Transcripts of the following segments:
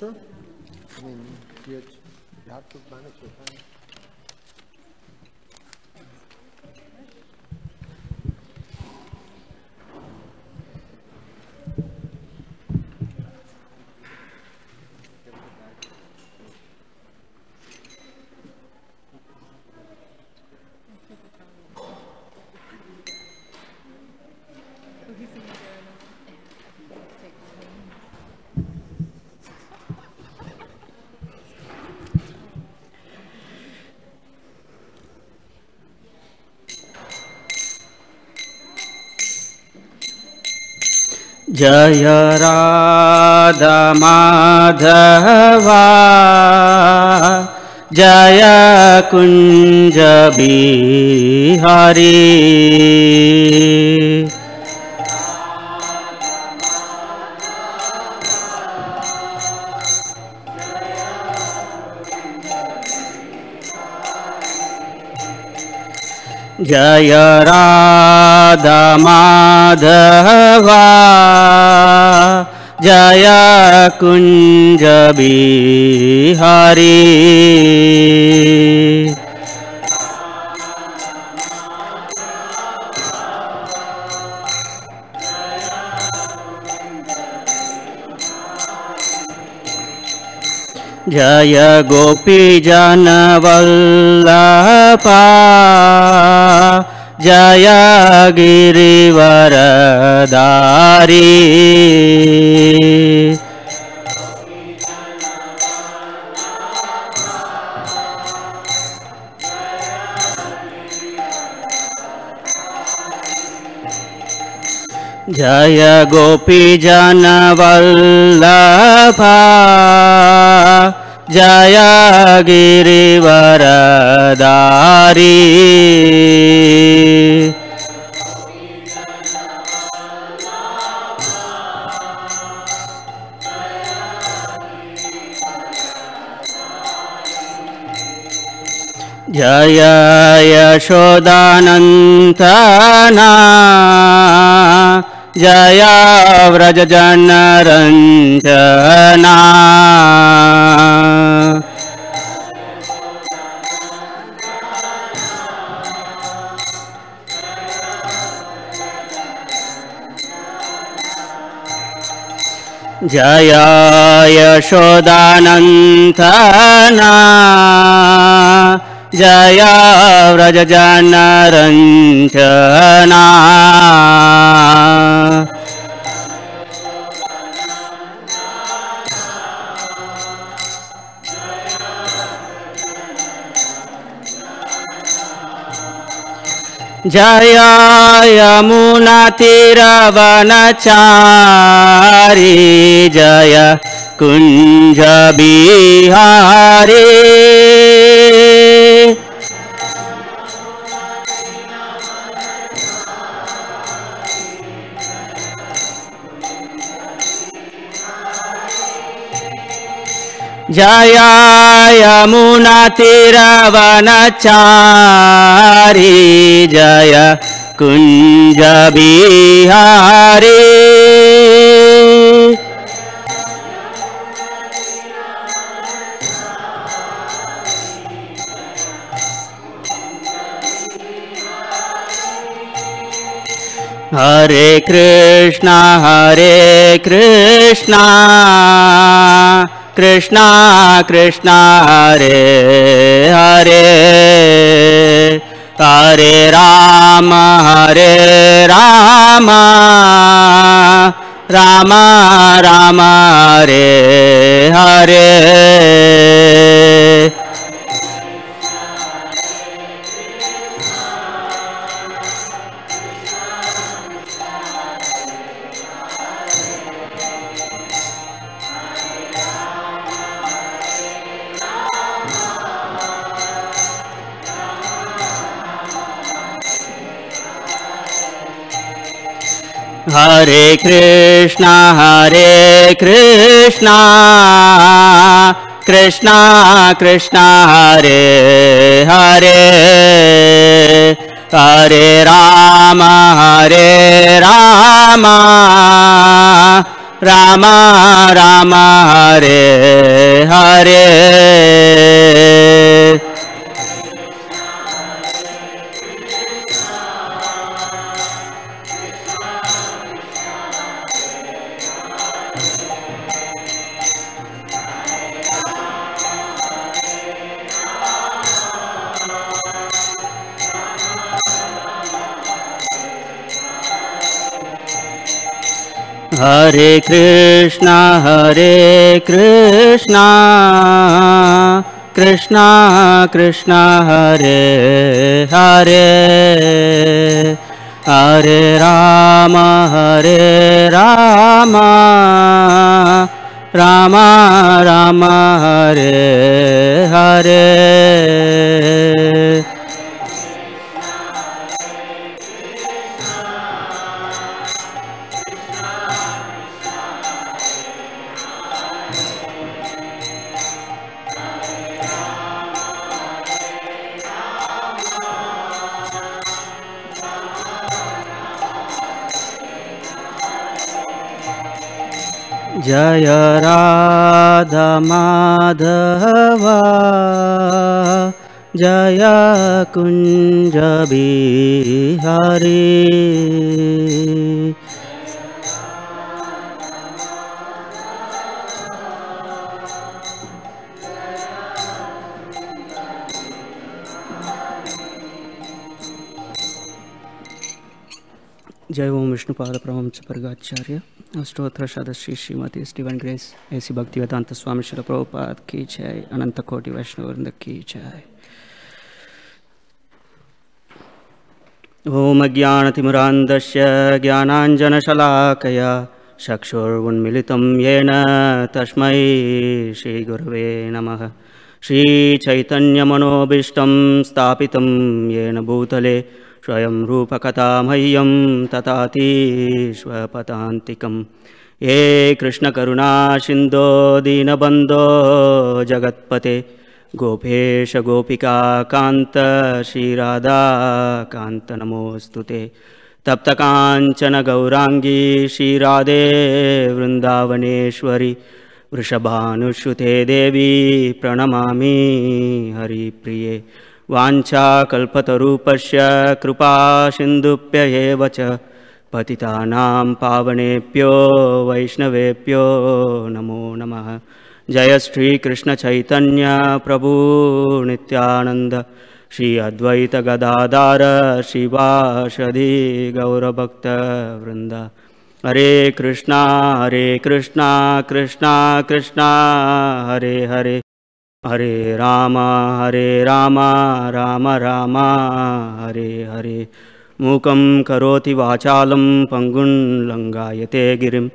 Sure. I mean, you have to manage your time. जय राधा माधवा जय कुंज बिहारी जय राधा माधवा जय कुंज बिहारी जय गोपी जन वल्लभा जय गिरिवरधारी जय गोपी जन वल्लभा जय गिरिवरधारी जय यशोदानंदना जय व्रजजनरंजना जय यशोदानंदना जय व्रजजनरंजना जय यमुना तीरवनचारी जय कुंज बिहारी जय यमुना तीरवनचारी जय कुंज बिहारी हरे Krishna Krishna Krishna Hare Hare Hare Ram Ram Ram Hare Hare Hare Krishna Krishna Krishna Hare Hare Hare Ram Rama Rama Hare Hare. Hare Krishna, Krishna Krishna, Hare Hare, Hare Rama, Rama Rama, Hare Hare. Jaya Radha Madhava, Jaya Kunja Bihari. जय ओम विष्णुपाद परमहंस परिव्राजकाचार्य अष्टोत्तर सदस्य श्रीमती डिवाइन ग्रेस ऐसी भक्तिवेदांत स्वामी श्रील प्रभुपाद की जय, अनंत कोटि वैष्णव वृंद की जय। ओम अज्ञानतिमिरान्धस्य ज्ञानाञ्जनशलाकया चक्षुरुन्मीलितं येन तस्मै श्रीगुरवे नमः। श्रीचैतन्यमनोभीष्टं स्थापितं येन भूतले स्वयं रूपकथा मह्यं तथाति स्वपदान्तिकं। हे कृष्णकरुणा सिन्धो दीनबन्धो जगत्पते गोपेश गोपिका कान्त श्रीराधा कान्त नमोऽस्तुते। तप्तकाञ्चन गौराङ्गी श्रीराधे वृन्दावनेश्वरी वृषभानुसुते देवी प्रणमामि हरिप्रिये। वाञ्छाकल्पतरूपस्य कृपा सिन्धुभ्य एव च पतितानां पावनेभ्यो वैष्णवेभ्यो नमो नमः। जय श्री कृष्ण चैतन्य प्रभु नित्यानंद श्री अद्वैत गदाधर श्रीवासदि गौरभक्त वृंद। हरे कृष्णा कृष्णा कृष्णा हरे हरे, हरे राम राम राम हरे हरे। मूकं करोति वाचालं पंगुं लंघयते गिरिं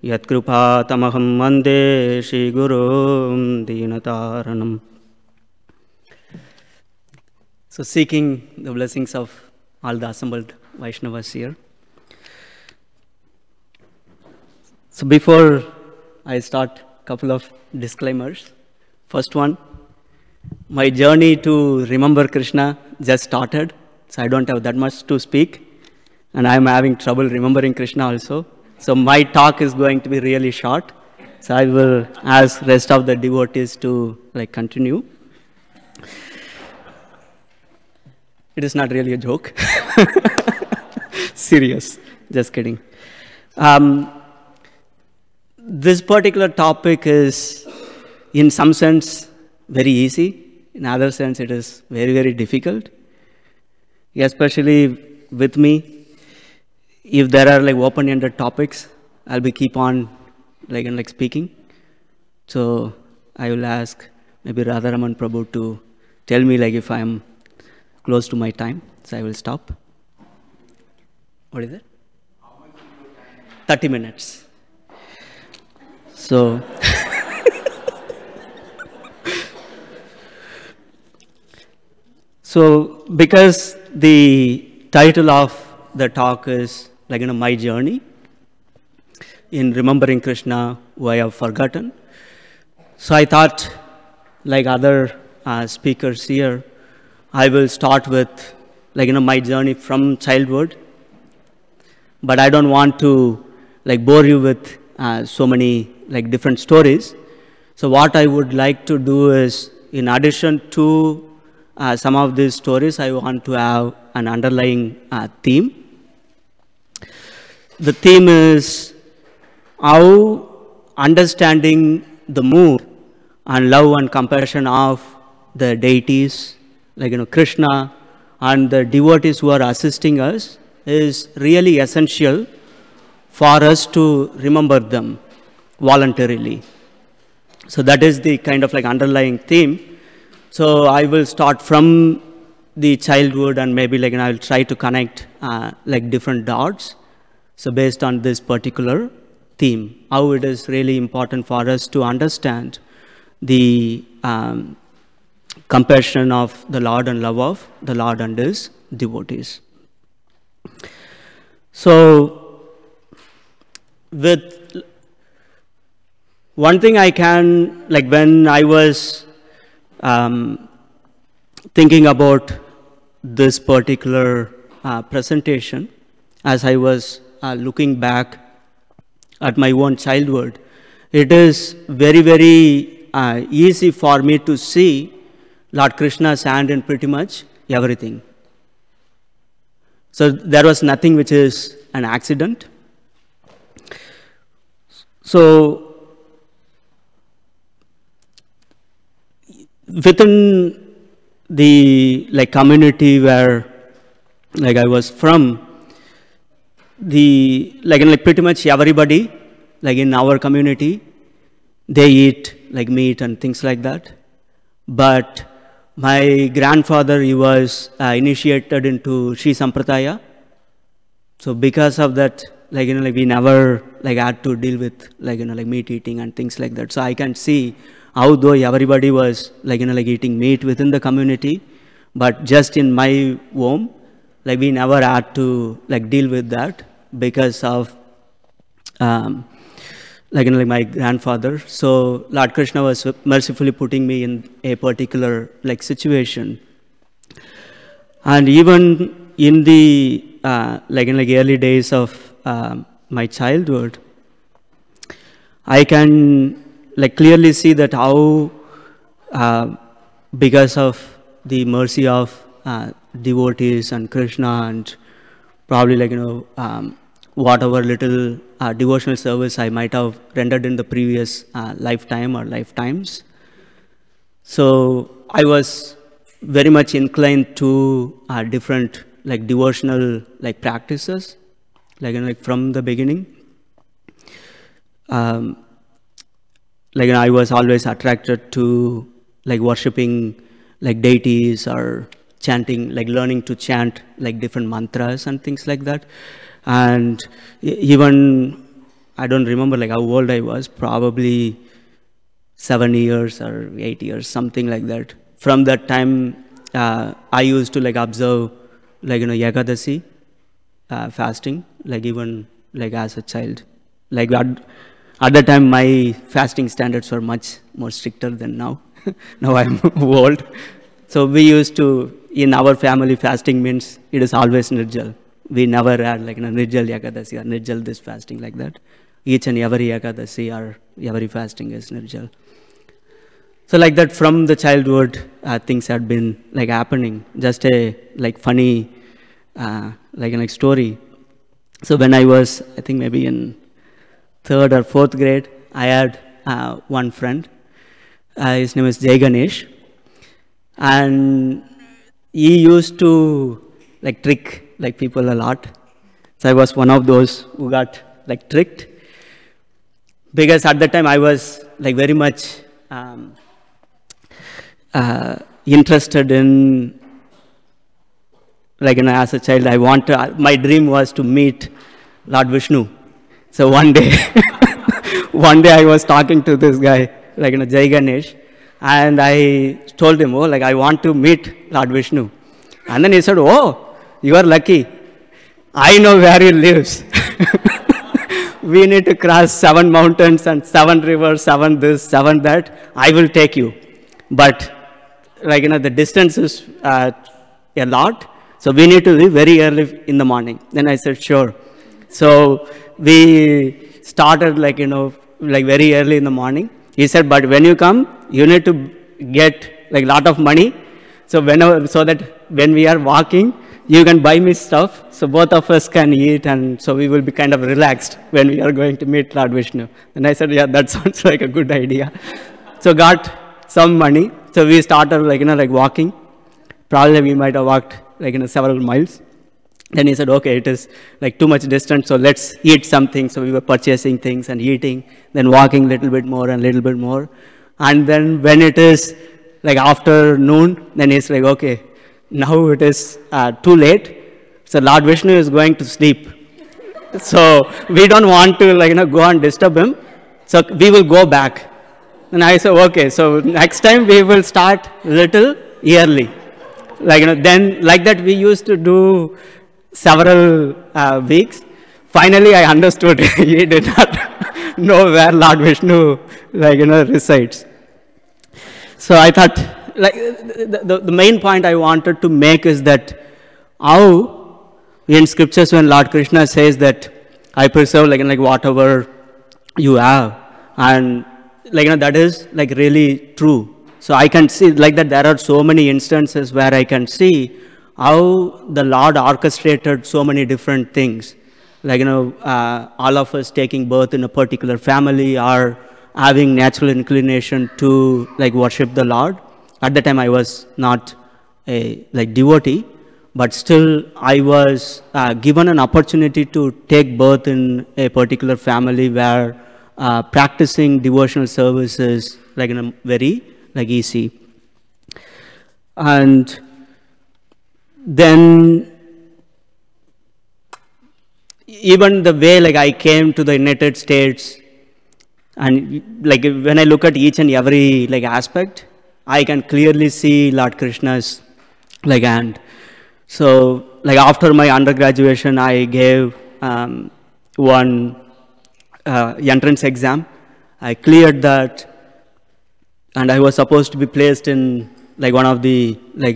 यत्कृपातमहं वन्दे श्रीगुरुं दीनतारणम्। So seeking the blessings of all the assembled Vaishnavas here. So before I start, couple of disclaimers. First one, my journey to remember Krishna just started, so I don't have that much to speak, and I'm having trouble remembering Krishna also. So my talk is going to be really short. So I will ask rest of the devotees to continue. It is not really a joke. Serious. Just kidding. This particular topic is, in some sense, very easy. In other sense, it is very, very difficult. Especially with me, if there are open-ended topics, I'll be keep on speaking. So I will ask maybe Radharaman Prabhu to tell me if I am close to my time. So I will stop. What is it? 30 minutes. So so because the title of the talk is my journey in remembering Krishna who I have forgotten. So I thought, like other speakers here, I will start with my journey from childhood. But I don't want to bore you with so many like different stories. So what I would like to do is, in addition to some of these stories, I want to have an underlying theme. The theme is how understanding the mood and love and compassion of the deities, like Krsna, and the devotees who are assisting us is really essential for us to remember them voluntarily. So that is the kind of like underlying theme. So I will start from the childhood, and maybe like I will try to connect like different dots. So based on this particular theme, how it is really important for us to understand the compassion of the Lord and love of the Lord and his devotees. So with one thing I can, like when I was thinking about this particular presentation, as I was looking back at my own childhood, it is very, very easy for me to see Lord Krishna's hand in pretty much everything. So there was nothing which is an accident. So within the like community where like I was from, the like pretty much everybody like in our community, they eat like meat and things like that. But my grandfather, he was initiated into Sri Sampradaya. So because of that, like like we never like had to deal with like like meat eating and things like that. So I can see how though everybody was like like eating meat within the community, but just in my home, like we never had to like deal with that because of like my grandfather. So Lord Krishna was mercifully putting me in a particular like situation. And even in the like early days of my childhood, I can like clearly see that how because of the mercy of devotees and Krishna, and probably like whatever little devotional service I might have rendered in the previous lifetime or lifetimes. So I was very much inclined to different like devotional like practices, like from the beginning. Like I was always attracted to like worshipping like deities or chanting, like learning to chant like different mantras and things like that. And even, I don't remember like how old I was, probably 7 years or 8 years, something like that. From that time, I used to like observe like, Ekadasi fasting, like even like as a child. Like at the time, my fasting standards were much more stricter than now. Now I'm old. So we used to, in our family, fasting means it is always Nirjal. We never had like Nirjal Ekadasi or Nirjal this fasting like that. Each and every Ekadasi or every fasting is Nirjal. So like that from the childhood, things had been like happening. Just a like funny like story. So when I was, I think maybe in 3rd or 4th grade, I had one friend. His name is Jai Ganesh. And he used to like trick like people a lot. So I was one of those who got like tricked. Because at that time I was like very much interested in, like as a child, my dream was to meet Lord Vishnu. So one day, one day I was talking to this guy, like Jai Ganesh, and I told him, oh, like I want to meet Lord Vishnu. And then he said, oh, you are lucky. I know where he lives. We need to cross 7 mountains and 7 rivers, 7 this, 7 that. I will take you. But like the distance is a lot. So we need to leave very early in the morning. Then I said, sure. So we started like, like very early in the morning. He said, but when you come, you need to get like lot of money. So so that when we are walking, you can buy me stuff, so both of us can eat, and so we will be kind of relaxed when we are going to meet Lord Vishnu. And I said, yeah, that sounds like a good idea. So got some money. So we started like, like walking. Probably we might have walked like, several miles. Then he said, okay, it is like too much distance, so let's eat something. So we were purchasing things and eating, then walking a little bit more and a little bit more. And then when it is like afternoon, then he's like, okay, now it is too late. So Lord Vishnu is going to sleep. So we don't want to like, go and disturb him. So we will go back. And I said, okay, so next time we will start little early. Like, then like that we used to do several weeks. Finally, I understood he did not know where Lord Vishnu, like, resides. So I thought, like, the main point I wanted to make is that how in scriptures when Lord Krishna says that I preserve like whatever you have, and like, that is like really true. So I can see like that there are so many instances where I can see how the Lord orchestrated so many different things. Like, all of us taking birth in a particular family or having natural inclination to like worship the Lord. At the time I was not a like devotee, but still I was given an opportunity to take birth in a particular family where practicing devotional service is like very like easy. And then even the way like I came to the United States, and like when I look at each and every like aspect, I can clearly see Lord Krishna's like hand. So like after my undergraduation, I gave one entrance exam. I cleared that, and I was supposed to be placed in like one of the like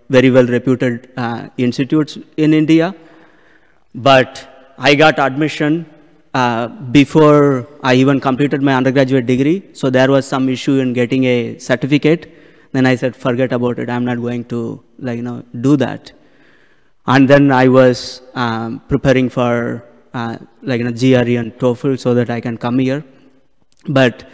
very well reputed institutes in India, but I got admission before I even completed my undergraduate degree. So there was some issue in getting a certificate. Then I said, forget about it. I'm not going to like do that. And then I was preparing for like GRE and TOEFL so that I can come here. But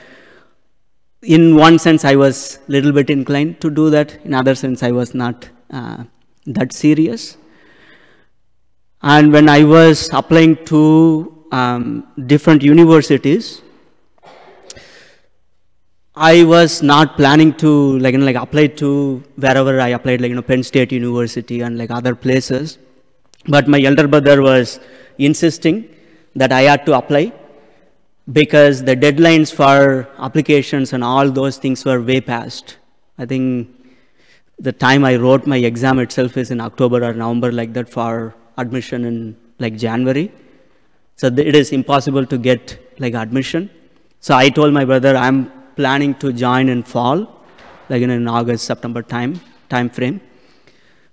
in one sense, I was a little bit inclined to do that. In other sense, I was not that serious. And when I was applying to different universities, I was not planning to like apply to wherever I applied, like Penn State University and like other places. But my elder brother was insisting that I had to apply because the deadlines for applications and all those things were way past. I think the time I wrote my exam itself is in October or November, like that, for admission in like January. So it is impossible to get like admission. So I told my brother I'm planning to join in fall, like in August, September time frame.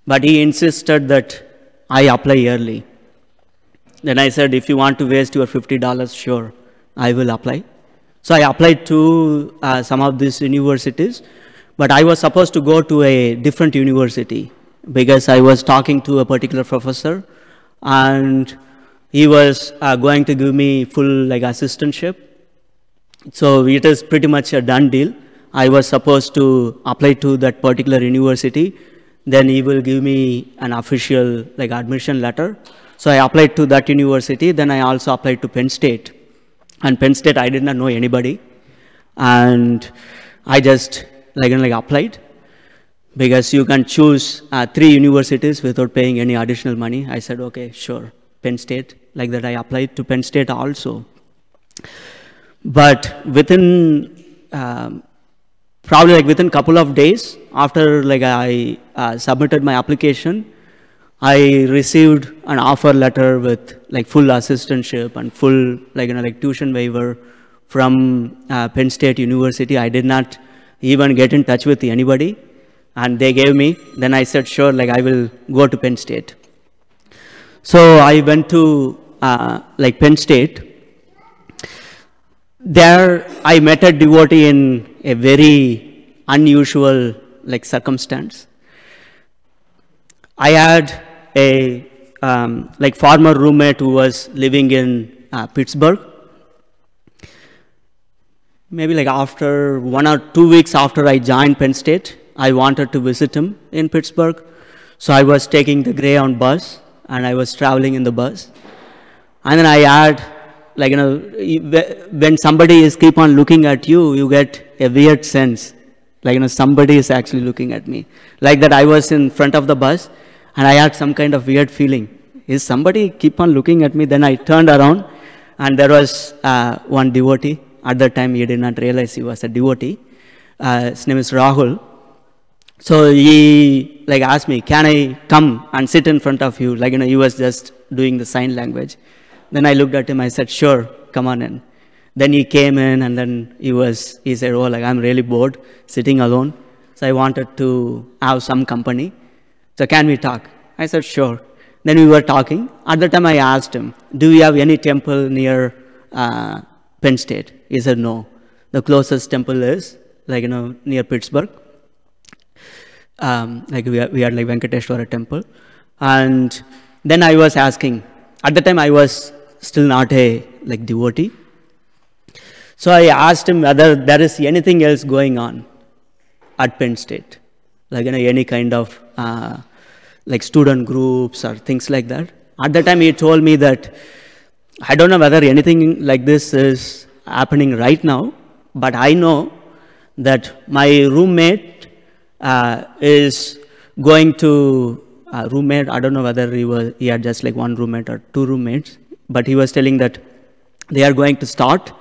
But he insisted that I apply early. Then I said, if you want to waste your $50, sure, I will apply. So I applied to some of these universities, but I was supposed to go to a different university because I was talking to a particular professor, and he was going to give me full like assistantship. So it is pretty much a done deal. I was supposed to apply to that particular university. Then he will give me an official like admission letter. So I applied to that university. Then I also applied to Penn State. And Penn State, I did not know anybody. And I just like applied because you can choose 3 universities without paying any additional money. I said, okay, sure, Penn State. Like that, I applied to Penn State also. But within, probably like within a couple of days after like I submitted my application, I received an offer letter with like full assistantship and full like tuition waiver from Penn State University. I did not even get in touch with anybody, and they gave me. Then I said, sure, like I will go to Penn State. So I went to like Penn State. there I met a devotee in a very unusual circumstance. I had a former roommate who was living in Pittsburgh. Maybe after 1 or 2 weeks after I joined Penn State, I wanted to visit him in Pittsburgh. So I was taking the Greyhound bus and I was traveling in the bus. And then I had, when somebody is keep on looking at you, you get a weird sense. Somebody is actually looking at me. Like that I was in front of the bus and I had some kind of weird feeling. Is somebody keep on looking at me? Then I turned around and there was one devotee. At that time, he did not realize he was a devotee. His name is Rahul. So he asked me, can I come and sit in front of you? He was just doing the sign language. Then I looked at him, I said, sure, come on in. Then he came in and then he said, oh, I'm really bored sitting alone. So I wanted to have some company. So can we talk? I said, sure. Then we were talking. At the time I asked him, do you have any temple near Penn State? He said, no. The closest temple is, near Pittsburgh. We had Venkateshwara temple. And then I was asking, at the time I was still not a devotee. So I asked him whether there is anything else going on at Penn State. Any kind of student groups or things like that. At the time he told me that I don't know whether anything like this is happening right now, but I know that my roommate is going to roommate. I don't know whether he had just one roommate or 2 roommates, but he was telling that they are going to start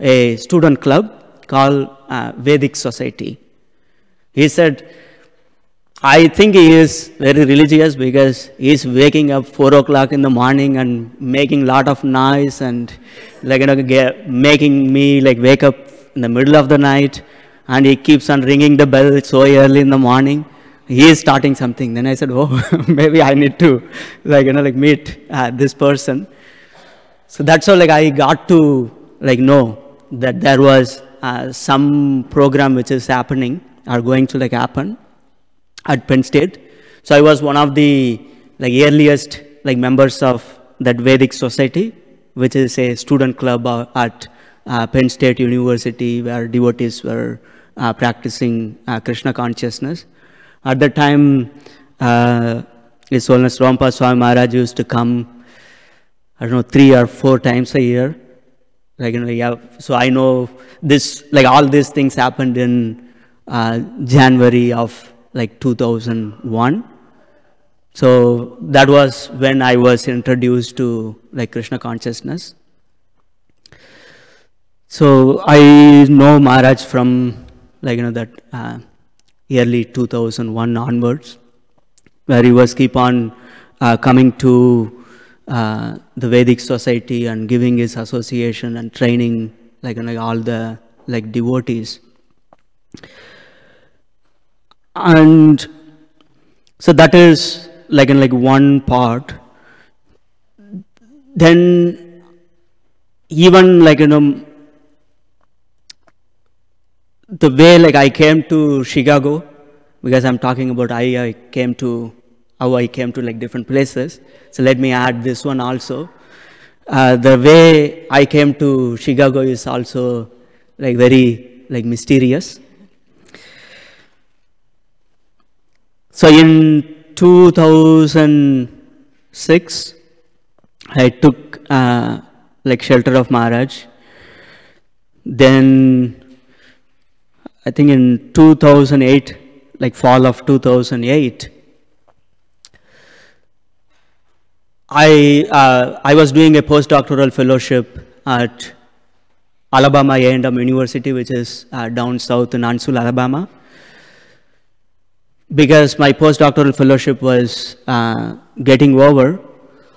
a student club called Vedic Society. He said, I think he is very religious because he is waking up 4 o'clock in the morning and making a lot of noise and making me wake up in the middle of the night, and he keeps on ringing the bell so early in the morning. He is starting something. Then I said, oh, maybe I need to meet this person. So that's how I got to know that there was some program which is happening or going to happen at Penn State. So I was one of the earliest members of that Vedic Society, which is a student club at Penn State University where devotees were practicing Krishna consciousness. At the time, His Holiness Rompa Swami Maharaj used to come, 3 or 4 times a year. So I know this, all these things happened in January of 2001. So that was when I was introduced to Krishna consciousness. So I know Maharaj from that early 2001 onwards, where he was keep on coming to the Vedic Society and giving his association and training all the devotees. And so that is one part. Then even the way I came to Chicago, because I'm talking about how I came to different places. So let me add this one also. The way I came to Chicago is also very mysterious. So in 2006, I took shelter of Maharaj. Then I think in 2008, fall of 2008, I was doing a postdoctoral fellowship at Alabama A&M University, which is down south in Huntsville, Alabama. Because my postdoctoral fellowship was getting over,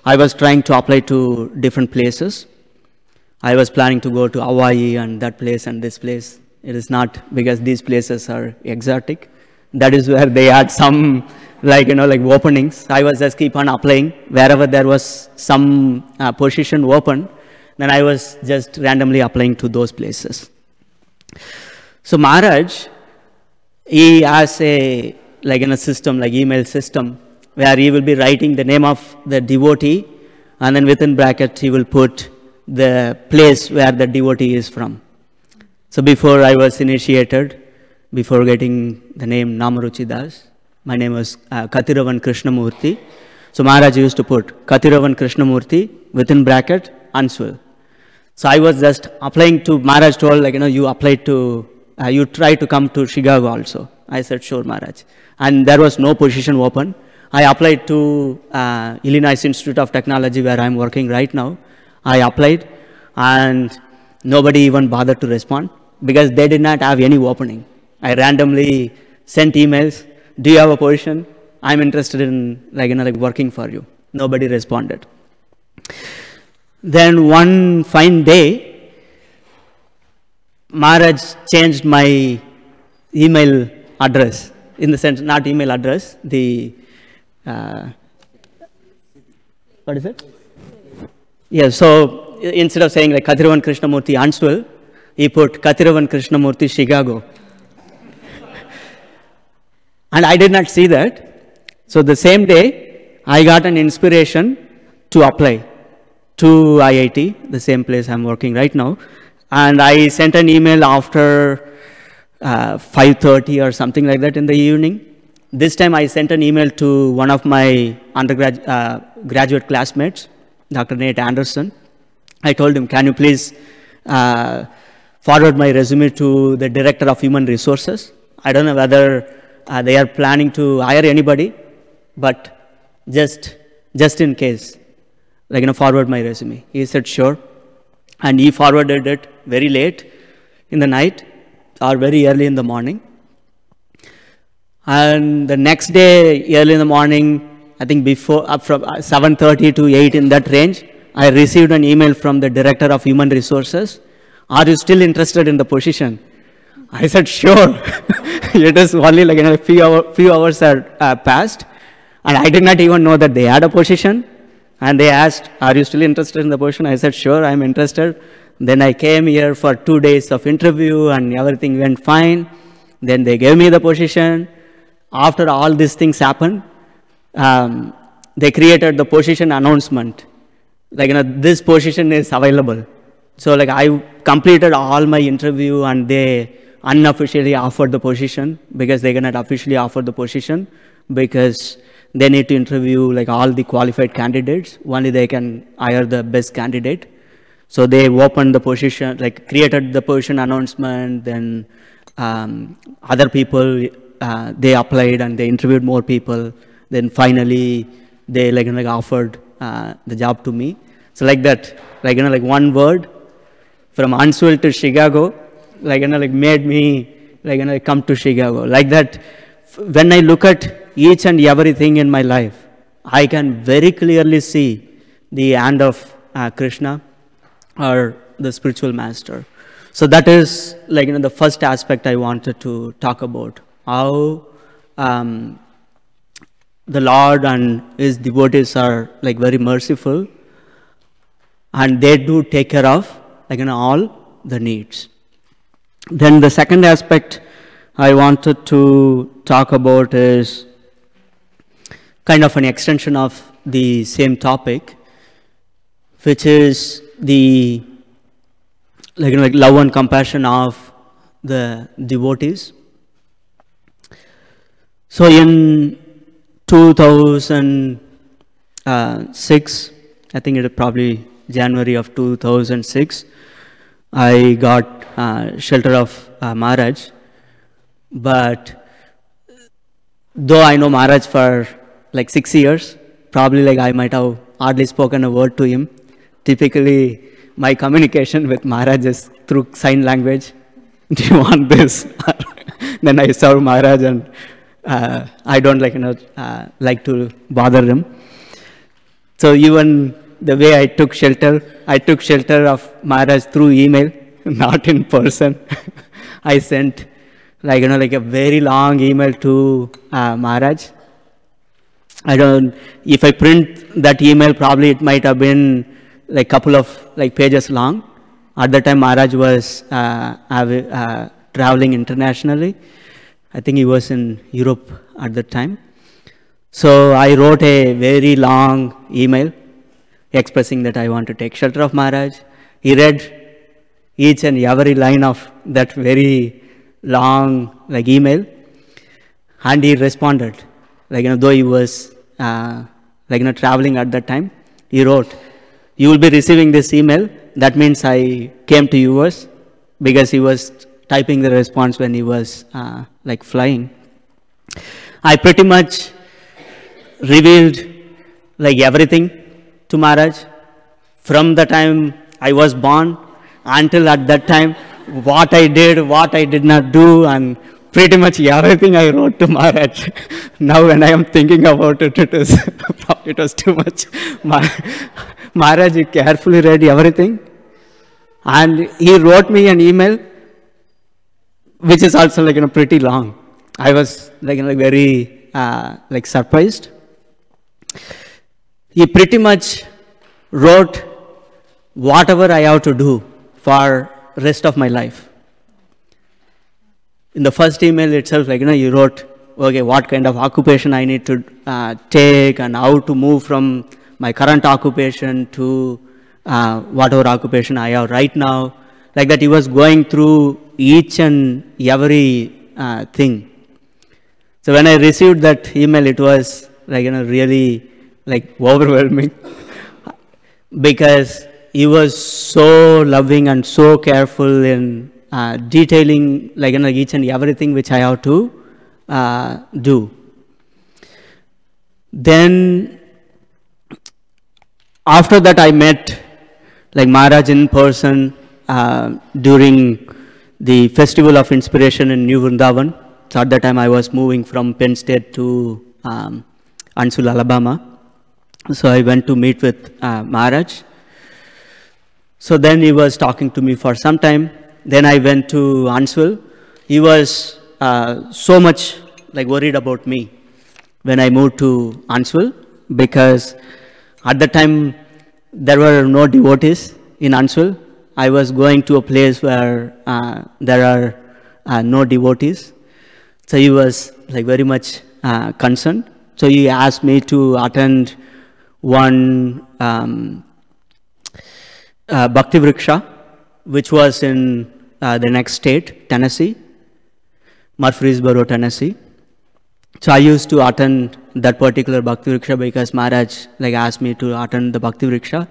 I was trying to apply to different places. I was planning to go to Hawaii and that place and this place. It is not, because these places are exotic. That is where they had some openings. I was just keep on applying. Wherever there was some position open, then I was just randomly applying to those places. So Maharaj, he has a, like in a system, like email system, where he will be writing the name of the devotee, and then within brackets he will put the place where the devotee is from. So before I was initiated, before getting the name Näma Ruci däsa, my name was Kathiravan Krishnamurti. So Maharaj used to put Kathiravan Krishnamurti within bracket Answal. So I was just applying to, Maharaj told, like, you applied to, you try to come to Chicago also. I said, sure, Maharaj. And there was no position open. I applied to Illinois Institute of Technology, where I'm working right now. I applied, and nobody even bothered to respond because they did not have any opening. I randomly sent emails. Do you have a position? I'm interested in, like, working for you. Nobody responded. Then one fine day, Maharaj changed my email address, in the sense, not email address, the, what is it? Yeah, so instead of saying like Kathiravan Krishnamurti Answal, he put Kathiravan Krishnamurti Chicago. And I did not see that. So the same day, I got an inspiration to apply to IIT, the same place I'm working right now. And I sent an email after 5:30 or something like that in the evening. This time I sent an email to one of my graduate classmates, Dr. Nate Anderson. I told him, can you please forward my resume to the Director of Human Resources? I don't know whether they are planning to hire anybody, but just in case, like, forward my resume. He said, sure. And he forwarded it very late in the night or very early in the morning. And the next day, early in the morning, I think before, from 7:30 to 8 in that range, I received an email from the Director of Human Resources. Are you still interested in the position? I said, sure. It is only like a few hours are passed. And I did not even know that they had a position. And they asked, are you still interested in the position? I said, sure, I'm interested. Then I came here for 2 days of interview and everything went fine. Then they gave me the position. After all these things happened, they created the position announcement. Like, this position is available. So like I completed all my interview and they unofficially offered the position because they cannot officially offer the position because they need to interview like all the qualified candidates. Only they can hire the best candidate. So they opened the position, like created the position announcement, then other people, they applied and they interviewed more people. Then finally, they like offered the job to me. So like that, like one word from Answal to Chicago, like made me like come to Chicago. Like that, when I look at each and everything in my life, I can very clearly see the hand of Krsna or the spiritual master. So that is like the first aspect I wanted to talk about. How the Lord and His devotees are like very merciful, and they do take care of like all the needs. Then the second aspect I wanted to talk about is kind of an extension of the same topic, which is the like love and compassion of the devotees. So in 2006, I think it is probably January of 2006, I got shelter of Maharaj. But though I know Maharaj for like 6 years, probably like I might have hardly spoken a word to him. Typically, my communication with Maharaj is through sign language. Do you want this? Then I serve Maharaj, and I don't like to bother him. So even the way I took shelter of Maharaj through email, not in person. I sent like a very long email to Maharaj. I don't. If I print that email, probably it might have been like couple of like pages long. At the time, Maharaj was traveling internationally. I think he was in Europe at the time. So I wrote a very long email expressing that I want to take shelter of Maharaj. He read each and every line of that very long like email, and he responded. Like, though he was traveling at that time, he wrote, "You will be receiving this email. That means I came to US," because he was typing the response when he was like flying. I pretty much revealed like everything to Maharaj from the time I was born until at that time, what I did, what I did not do, and pretty much everything I wrote to Maharaj. Now when I am thinking about it, it was too much. Maharaj carefully read everything, and he wrote me an email, which is also like pretty long. I was like very like surprised. He pretty much wrote whatever I have to do for rest of my life. In the first email itself, like he wrote, okay, what kind of occupation I need to take, and how to move from my current occupation to whatever occupation I have right now. Like that, he was going through each and every thing. So when I received that email, it was like really like overwhelming, because he was so loving and so careful in detailing like each and everything which I have to do. Then after that, I met like Maharaj in person during the Festival of Inspiration in New Vrindavan. So at that time, I was moving from Penn State to Huntsville, Alabama. So I went to meet with Maharaj. So then he was talking to me for some time. Then I went to Huntsville. He was so much like worried about me when I moved to Huntsville, because at the time there were no devotees in Huntsville. I was going to a place where there are no devotees. So he was like very much concerned. So he asked me to attend one Bhakti Vriksha, which was in the next state, Tennessee, Murfreesboro, Tennessee. So I used to attend that particular Bhakti Vriksha because Maharaj like asked me to attend the Bhakti Vriksha.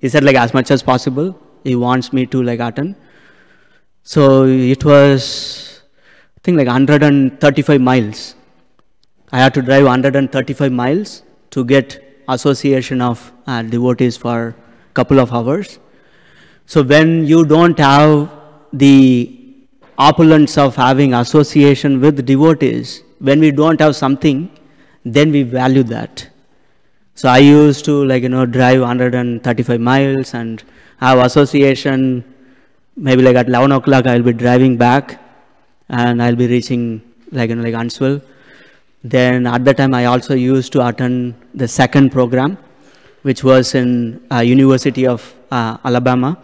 He said like as much as possible, he wants me to like attend. So it was, I think like 135 miles. I had to drive 135 miles to get association of devotees for a couple of hours. So when you don't have the opulence of having association with devotees, when we don't have something, then we value that. So I used to like drive 135 miles and have association. Maybe like at 11 o'clock I'll be driving back, and I'll be reaching like like Huntsville. Then at the time I also used to attend the second program, which was in University of Alabama,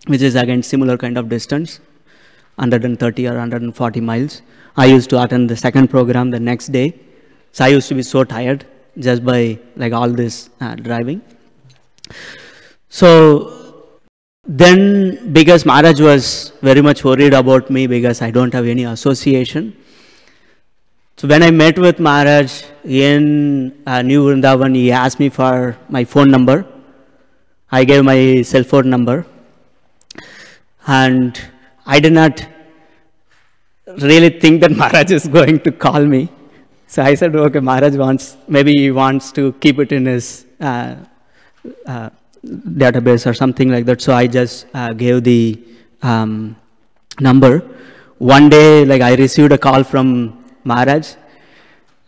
which is again similar kind of distance, 130 or 140 miles. I used to attend the second program the next day. So I used to be so tired just by like all this driving. So then, because Maharaj was very much worried about me because I don't have any association. So when I met with Maharaj in New Vrindavan, he asked me for my phone number. I gave my cell phone number. And I did not really think that Maharaj is going to call me. So I said, okay, Maharaj maybe he wants to keep it in his database or something like that. So I just gave the number. One day, like I received a call from Maharaj,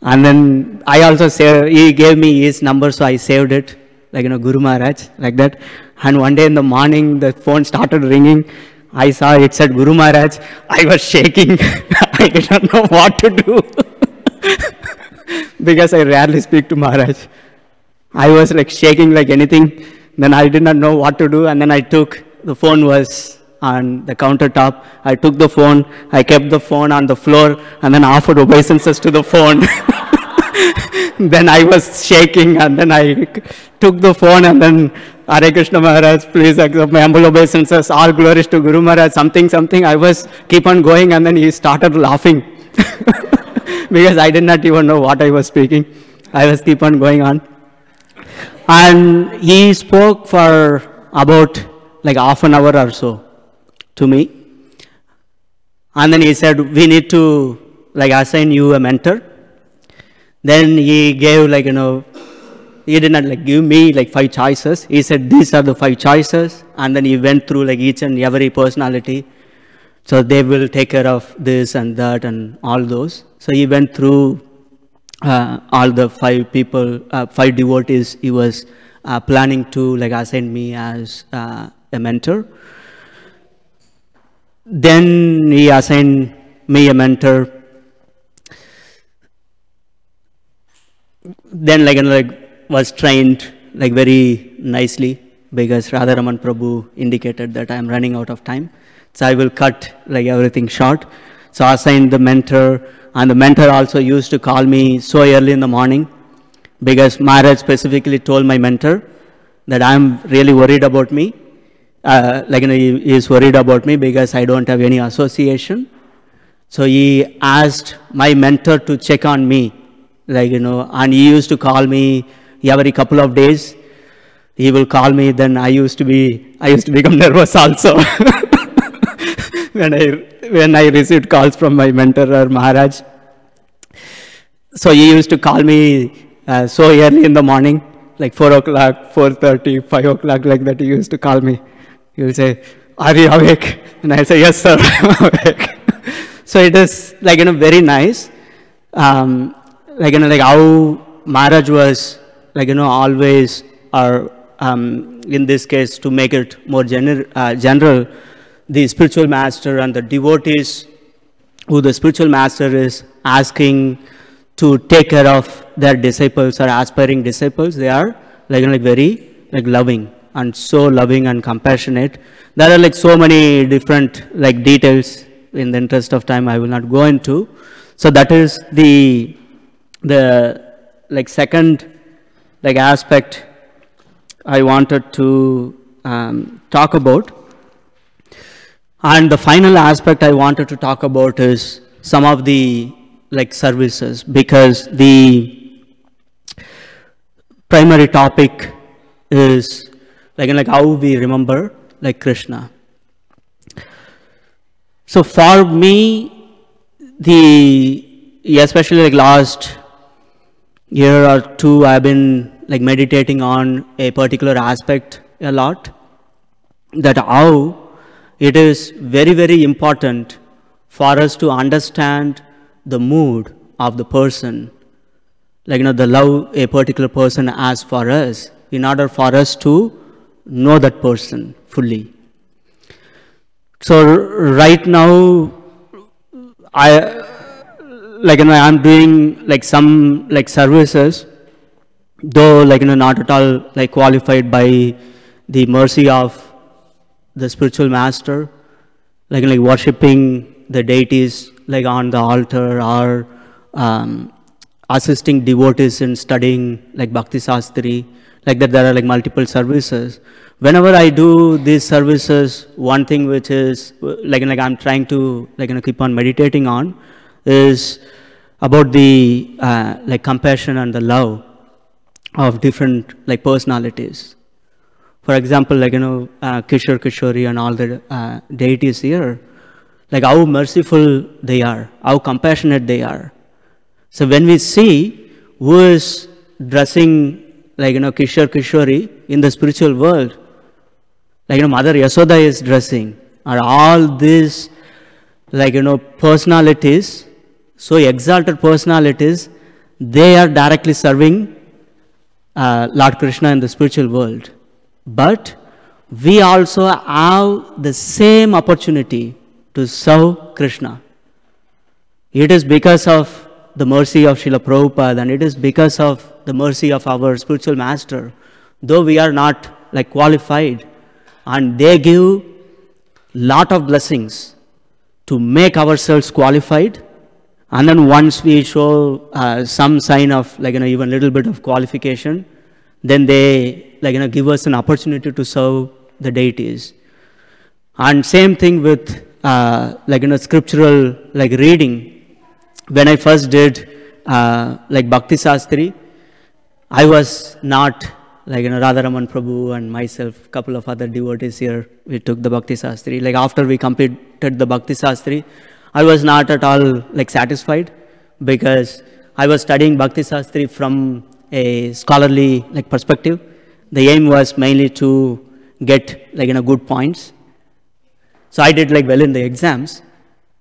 and then I also he gave me his number, so I saved it, like Guru Maharaj, like that. And one day in the morning, the phone started ringing. I saw it said Guru Maharaj. I was shaking. I did not know what to do because I rarely speak to Maharaj. I was like shaking like anything. Then I did not know what to do, and then I took, the phone was on the countertop. I took the phone, I kept the phone on the floor, and then offered obeisances to the phone. Then I was shaking, and then I took the phone, and then, Hare Krishna Maharaj, please accept my humble obeisances, all glories to Guru Maharaj, something. I was keep on going, and then he started laughing. Because I did not even know what I was speaking. I was keep on going on. And he spoke for about like half an hour or so to me. And then he said, we need to like assign you a mentor. Then he gave like, he did not like give me like 5 choices. He said, these are the 5 choices. And then he went through like each and every personality. So they will take care of this and that and all those. So he went through all the 5 people, 5 devotees he was planning to like assign me as a mentor. Then he assigned me a mentor. Then like was trained like very nicely, because Radharaman Prabhu indicated that I am running out of time. So I will cut like everything short. So I assigned the mentor, and the mentor also used to call me so early in the morning, because Maharaj specifically told my mentor that I am really worried about me. He is worried about me because I don't have any association. So he asked my mentor to check on me, and he used to call me every couple of days. He will call me, then I used to become nervous also. When I received calls from my mentor or Maharaj. So he used to call me so early in the morning, like 4 o'clock, 4:30, 5 o'clock, like that. He used to call me. He will say, are you awake? And I say, yes, sir, I'm awake. So it is like, very nice. Like how Maharaj was, always, or in this case, to make it more general, the spiritual master and the devotees who the spiritual master is asking to take care of their disciples or aspiring disciples, they are very loving, and so loving and compassionate. There are so many different details. In the interest of time, I will not go into. So that is the second aspect I wanted to talk about. And the final aspect I wanted to talk about is some of the services, because the primary topic is how we remember Krishna. So for me, especially last year or 2, I've been meditating on a particular aspect a lot, that how it is very, very important for us to understand the mood of the person, the love a particular person has for us, in order for us to know that person fully. So right now, I'm doing some services, though not at all qualified by the mercy of the spiritual master, worshipping the deities on the altar, or assisting devotees in studying Bhakti Sastri, that there are multiple services. Whenever I do these services, one thing which is I'm trying to keep on meditating on is about the compassion and the love of different personalities. For example, Kishore, Kishori and all the deities here, how merciful they are, how compassionate they are. So when we see who is dressing Kishore, Kishori in the spiritual world, Mother Yasoda is dressing, or all these personalities, so exalted personalities, they are directly serving Lord Krishna in the spiritual world. But we also have the same opportunity to serve Krishna. It is because of the mercy of Srila Prabhupada, and it is because of the mercy of our spiritual master. Though we are not like qualified, and they give lot of blessings to make ourselves qualified. And then once we show some sign of like, even little bit of qualification, then they like, give us an opportunity to serve the deities. And same thing with like, scriptural like reading. When I first did like Bhakti Sastri, I was not like, Radharaman Prabhu and myself, couple of other devotees here, we took the Bhakti Sastri. Like after we completed the Bhakti Sastri, I was not at all like satisfied, because I was studying Bhakti Sastri from a scholarly like perspective. The aim was mainly to get like, good points. So I did like well in the exams,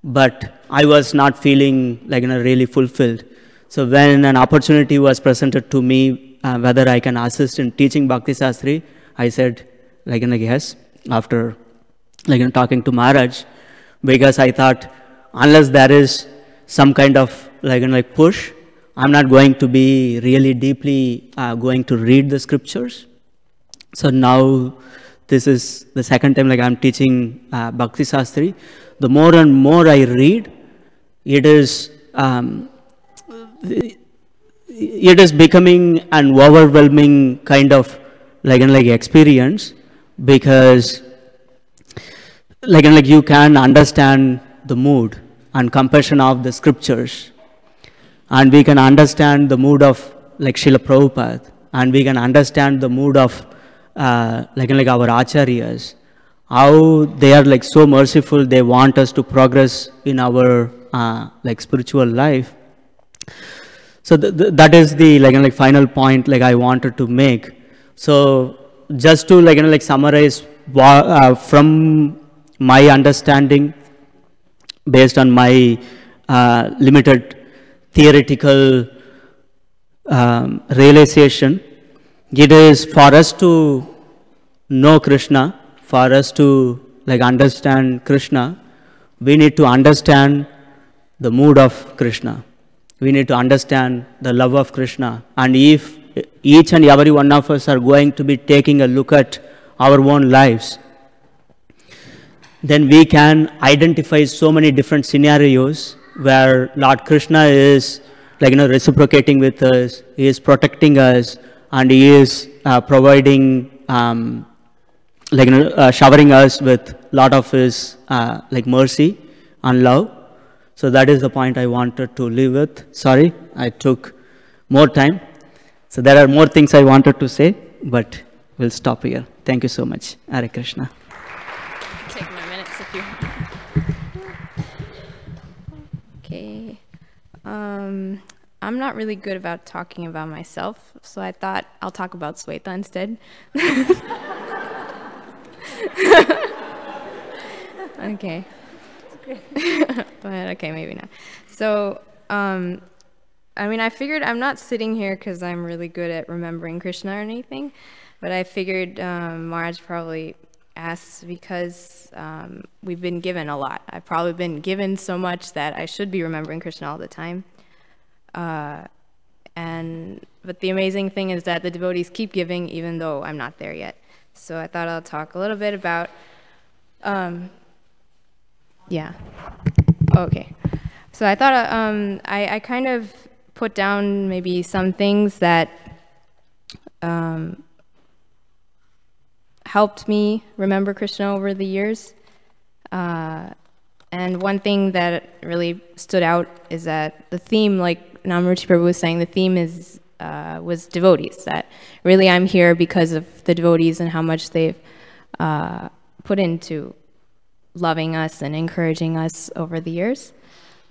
but I was not feeling like, really fulfilled. So when an opportunity was presented to me, whether I can assist in teaching Bhakti Sastri, I said like, yes, after like, talking to Maharaj, because I thought unless there is some kind of like push, I'm not going to be really deeply going to read the scriptures. So now this is the second time like I'm teaching Bhakti Sastri. The more and more I read, it is becoming an overwhelming kind of like experience, because like you can understand the mood and compassion of the scriptures, and we can understand the mood of like Srila Prabhupada, and we can understand the mood of like our acharyas, how they are like so merciful, they want us to progress in our like spiritual life. So that is the like final point like I wanted to make. So just to like summarize from my understanding, based on my limited theoretical realization, it is for us to know Krishna, for us to like understand Krishna, we need to understand the mood of Krishna. We need to understand the love of Krishna. And if each and every one of us are going to be taking a look at our own lives, then we can identify so many different scenarios where Lord Krishna is like reciprocating with us, He is protecting us, and He is providing like showering us with lot of His like mercy and love. So that is the point I wanted to leave with. Sorry, I took more time. So there are more things I wanted to say, but we'll stop here. Thank you so much. Hare Krishna. Take my minutes if you want. Okay. I'm not really good about talking about myself, so I thought I'll talk about Sweta instead. Okay. But okay, maybe not. So, I mean, I figured I'm not sitting here because I'm really good at remembering Krishna or anything, but I figured Maharaj probably asked because we've been given a lot. I've probably been given so much that I should be remembering Krishna all the time. But the amazing thing is that the devotees keep giving even though I'm not there yet. So I thought I'll talk a little bit about, yeah. Okay. So I thought I kind of put down maybe some things that helped me remember Krishna over the years. And one thing that really stood out is that the theme, like Näma Ruci Prabhu was saying, the theme is was devotees. That really I'm here because of the devotees and how much they've put into loving us and encouraging us over the years.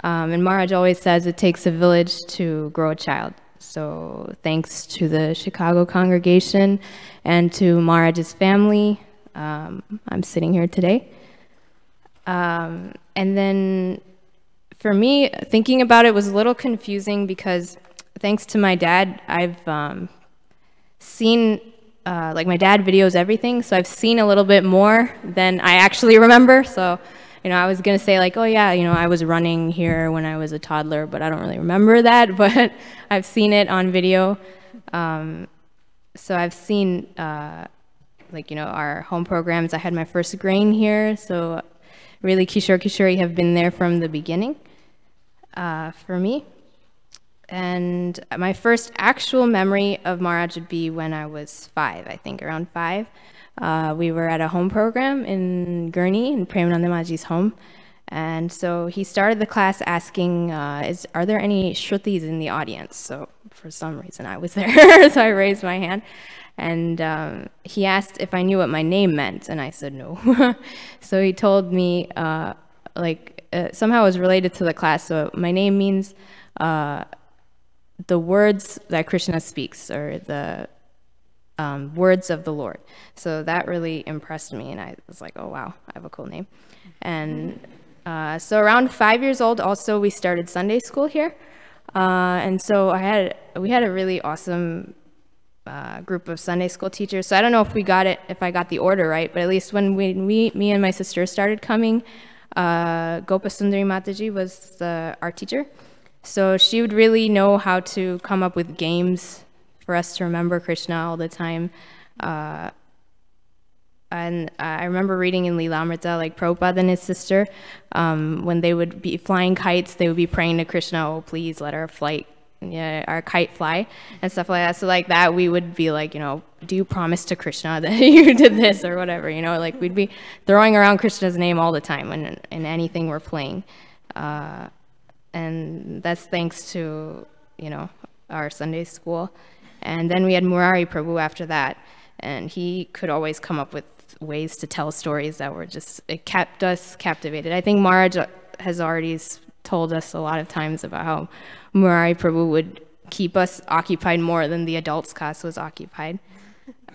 And Maharaj always says it takes a village to grow a child. So thanks to the Chicago congregation and to Maharaj's family, I'm sitting here today. And then for me, thinking about it was a little confusing because thanks to my dad, I've seen, like my dad videos everything, so I've seen a little bit more than I actually remember. So, you know, I was gonna say like, oh yeah, you know, I was running here when I was a toddler, but I don't really remember that, but I've seen it on video. So I've seen like, you know, our home programs. I had my first grain here, so really Kishore Kishori have been there from the beginning for me. And my first actual memory of Maharaj would be when I was 5, I think, around 5. We were at a home program in Gurney, in Premananda Maji's home. And so he started the class asking, are there any Shrutis in the audience? So for some reason I was there, so I raised my hand. And he asked if I knew what my name meant, and I said no. So he told me, somehow it was related to the class. So my name means the words that Krishna speaks, or the words of the Lord. So that really impressed me, and I was like, oh wow, I have a cool name. And so around 5 years old, also we started Sunday school here, and so we had a really awesome group of Sunday school teachers. So I don't know if I got the order right, but at least when me and my sister started coming, Gopasundari Mataji was our teacher. So she would really know how to come up with games for us to remember Krishna all the time. And I remember reading in Lilamrita, like Prabhupada and his sister, when they would be flying kites, they would be praying to Krishna, oh, please let our kite fly, and stuff like that. So like that, we would be like, you know, do you promise to Krishna that you did this or whatever, you know, like we'd be throwing around Krishna's name all the time in anything we're playing. And that's thanks to, you know, our Sunday school. And then we had Murari Prabhu after that, and he could always come up with ways to tell stories that were just, it kept us captivated. I think Maharaj has already told us a lot of times about how Murari Prabhu would keep us occupied more than the adults class was occupied.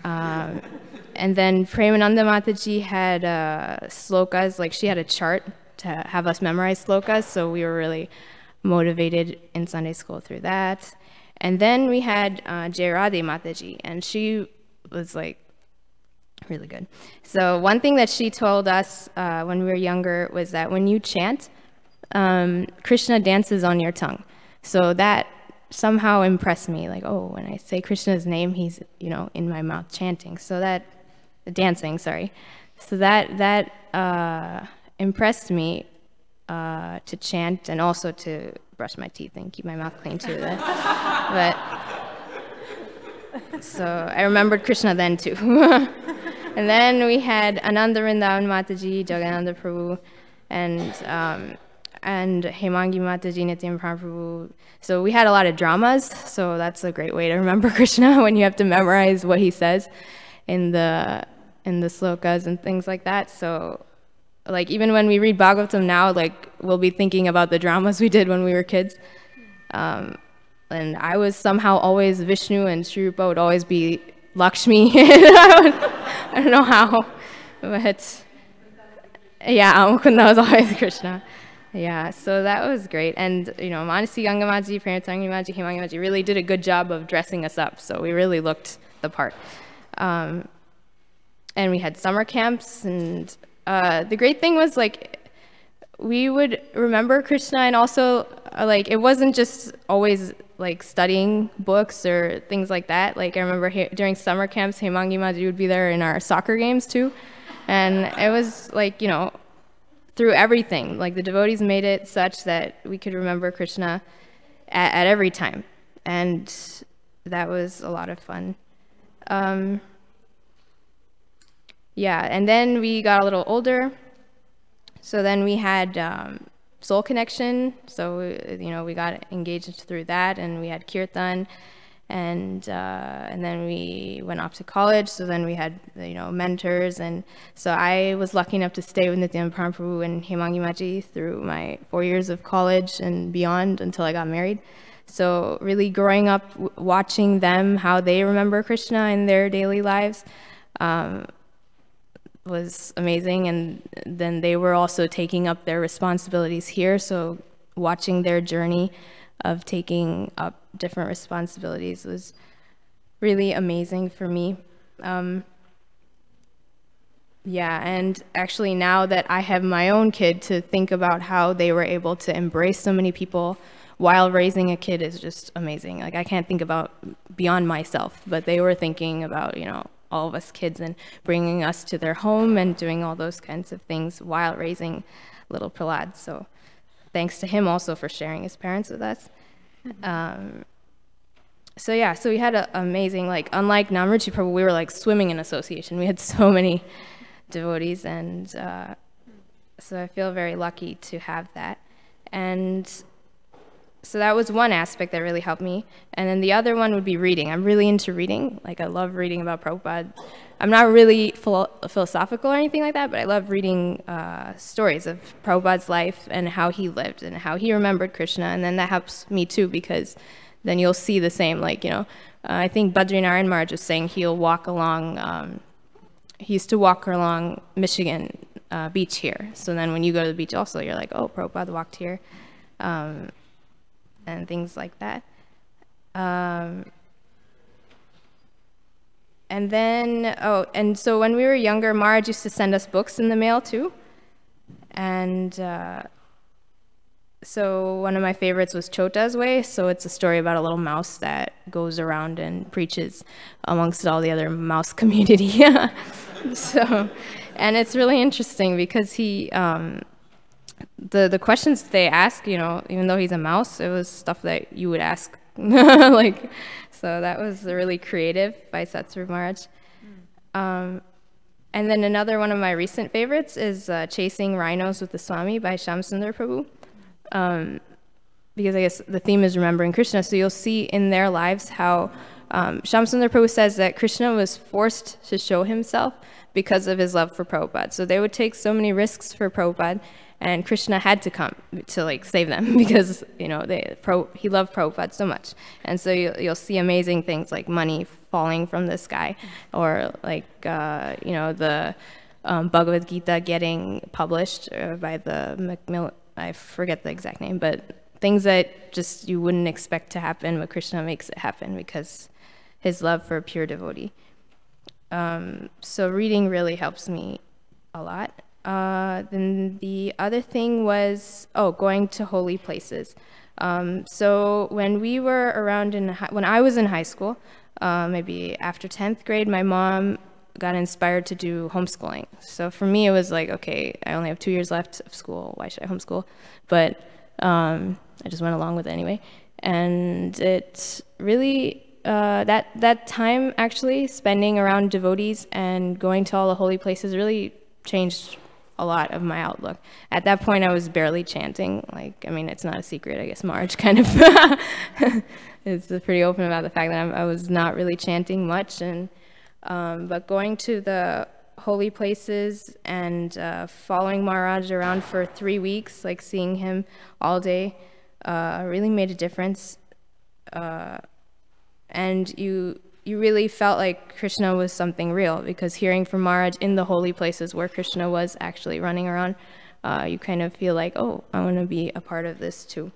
And then Premananda Mataji had slokas, like she had a chart to have us memorize slokas, so we were really motivated in Sunday school through that. And then we had Jayarade Mataji, and she was like really good. So one thing that she told us when we were younger was that when you chant, Krishna dances on your tongue. So that somehow impressed me, like, oh, when I say Krishna's name, he's, you know, in my mouth chanting. So that, dancing, sorry. So that impressed me to chant, and also to brush my teeth and keep my mouth clean too. But so I remembered Krishna then too. And then we had Ananda Vrindavan Mataji, Jagananda Prabhu, and Hemangi Mataji, Nityam Prabhu. So we had a lot of dramas, so that's a great way to remember Krishna, when you have to memorize what he says in the slokas and things like that. So like even when we read Bhagavatam now, like we'll be thinking about the dramas we did when we were kids. And I was somehow always Vishnu, and Sri Rupa would always be Lakshmi. I don't know how, but yeah, Mukunda was always Krishna. Yeah, so that was great. And, you know, Manasi Gangamaji, Pranatangi Maji, Hemangi Maji really did a good job of dressing us up, so we really looked the part. And we had summer camps, and the great thing was, like, we would remember Krishna, and also, like, it wasn't just always, like, studying books or things like that. Like, I remember during summer camps, Hemangi Maji would be there in our soccer games, too. And it was, like, you know, through everything. Like, the devotees made it such that we could remember Krishna at every time. And that was a lot of fun. Yeah, and then we got a little older. So then we had Soul Connection. So, you know, we got engaged through that, and we had Kirtan. And then we went off to college, so then we had, you know, mentors. And so I was lucky enough to stay with Nityananda Prabhu and Hemangi Maji through my 4 years of college and beyond until I got married. So really growing up, watching them, how they remember Krishna in their daily lives, was amazing. And then they were also taking up their responsibilities here, so watching their journey of taking up different responsibilities was really amazing for me. Yeah, and actually now that I have my own kid, to think about how they were able to embrace so many people while raising a kid is just amazing. Like, I can't think about beyond myself, but they were thinking about, you know, all of us kids and bringing us to their home and doing all those kinds of things while raising little Prahlad. So thanks to him also for sharing his parents with us. So yeah, so we had an amazing, like, unlike Näma Ruci Prabhu, we were like swimming in association. We had so many devotees, and so I feel very lucky to have that. And so that was one aspect that really helped me. And then the other one would be reading. I'm really into reading. Like, I love reading about Prabhupada. I'm not really philosophical or anything like that, but I love reading stories of Prabhupada's life and how he lived and how he remembered Krishna. And then that helps me too, because then you'll see the same, like, you know, I think Badrinarayan Maharaj was saying he'll walk along, he used to walk along Michigan beach here. So then when you go to the beach also, you're like, oh, Prabhupada walked here, and things like that. And then, oh, and so when we were younger, Maharaj used to send us books in the mail too. And so one of my favorites was Chota's Way. So it's a story about a little mouse that goes around and preaches amongst all the other mouse community. So, and it's really interesting because he, the questions they ask, you know, even though he's a mouse, it was stuff that you would ask. Like, so that was really creative by Satsuru Maharaj. And then another one of my recent favorites is Chasing Rhinos with the Swami by Shyamsundar Prabhu. Because I guess the theme is remembering Krishna, so you'll see in their lives how Shyamsundar Prabhu says that Krishna was forced to show himself because of his love for Prabhupada. So they would take so many risks for Prabhupada, and Krishna had to come to, like, save them because, you know, he loved Prabhupada so much. And so you'll see amazing things like money falling from the sky, or like, you know, the Bhagavad Gita getting published by the I forget the exact name, but things that just you wouldn't expect to happen, but Krishna makes it happen because his love for a pure devotee. So reading really helps me a lot. Then the other thing was, going to holy places. So when we were around when I was in high school, maybe after 10th grade, my mom got inspired to do homeschooling. So for me, it was like, okay, I only have 2 years left of school. Why should I homeschool? But I just went along with it anyway. And it really, that time actually spending around devotees and going to all the holy places really changed a lot of my outlook. At that point, I was barely chanting. Like, I mean, it's not a secret. I guess Maharaj kind of is pretty open about the fact that I was not really chanting much. And but going to the holy places and following Maharaj around for 3 weeks, like seeing him all day, really made a difference. And you really felt like Krishna was something real, because hearing from Maharaj in the holy places where Krishna was actually running around, you kind of feel like, oh, I want to be a part of this too.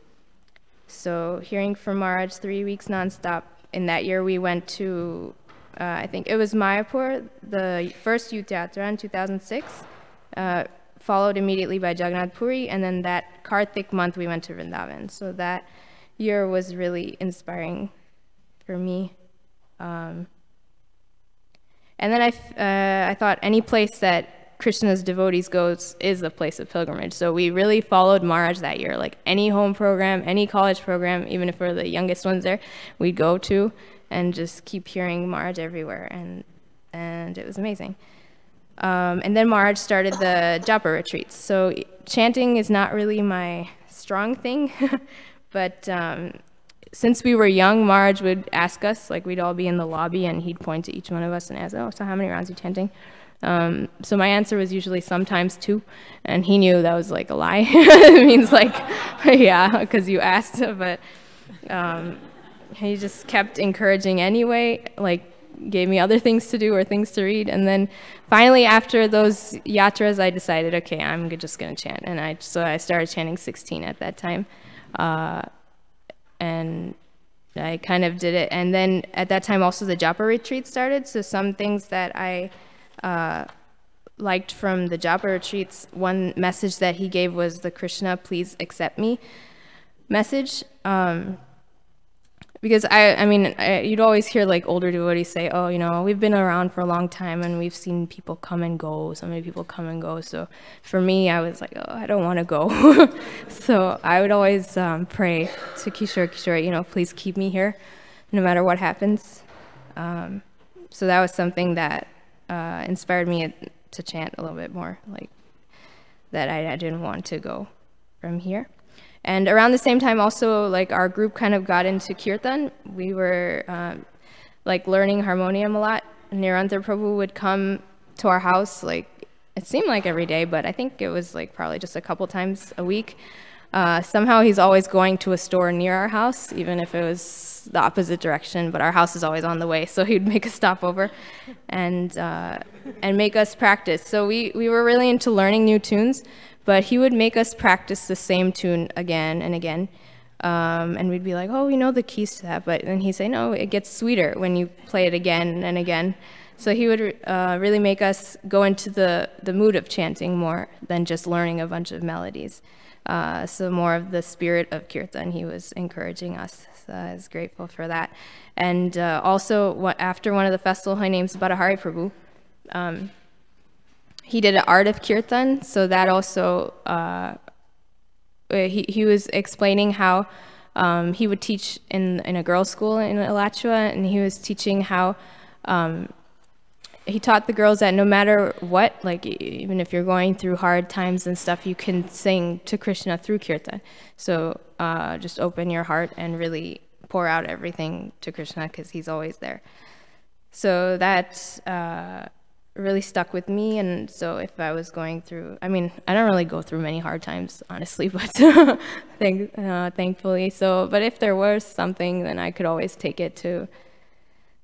So hearing from Maharaj 3 weeks nonstop. In that year, we went to, I think it was Mayapur, the first Youth Yatra in 2006, followed immediately by Jagannath Puri, and then that Karthik month we went to Vrindavan. So that year was really inspiring for me. And then I thought any place that Krishna's devotees goes is a place of pilgrimage. So we really followed Maharaj that year. Like any home program, any college program, even if we're the youngest ones there, we'd go to and just keep hearing Maharaj everywhere. And it was amazing. And then Maharaj started the japa retreats. So chanting is not really my strong thing, but since we were young, Maharaj would ask us, like we'd all be in the lobby and he'd point to each one of us and ask, oh, so how many rounds are you chanting? So my answer was usually sometimes 2, and he knew that was like a lie. It means like, yeah, because you asked, but he just kept encouraging anyway, like gave me other things to do or things to read. And then finally after those yatras, I decided, okay, I'm just gonna chant. And so I started chanting 16 at that time. And I kind of did it. And then at that time also the japa retreat started. So some things that I liked from the japa retreats, one message that he gave was the Krishna, please accept me message. because I mean, you'd always hear like older devotees say, oh, you know, we've been around for a long time and we've seen people come and go, so many people come and go. So for me, I was like, oh, I don't want to go. So I would always pray to Kishore, you know, please keep me here no matter what happens. So that was something that inspired me to chant a little bit more, like that I didn't want to go from here. And around the same time also, like our group kind of got into kirtan. We were like learning harmonium a lot. Nirantara Prabhu would come to our house, like it seemed like every day, but I think it was like probably just a couple times a week. Somehow he's always going to a store near our house, even if it was the opposite direction, but our house is always on the way, so he'd make a stopover and make us practice. So we were really into learning new tunes, but he would make us practice the same tune again and again. And we'd be like, oh, we know the keys to that, but then he'd say, no, it gets sweeter when you play it again and again. So he would really make us go into the mood of chanting more than just learning a bunch of melodies. So more of the spirit of kirtan, he was encouraging us. So I was grateful for that. And also, after one of the festival high names, Badahari Prabhu, he did an art of kirtan. So that also, he was explaining how he would teach in a girls' school in Alachua, and he was teaching how he taught the girls that no matter what, like even if you're going through hard times and stuff, you can sing to Krishna through kirtan. So just open your heart and really pour out everything to Krishna because he's always there. So that really stuck with me. And so if I was going through, I mean, I don't really go through many hard times, honestly, but thankfully. So, but if there was something, then I could always take it to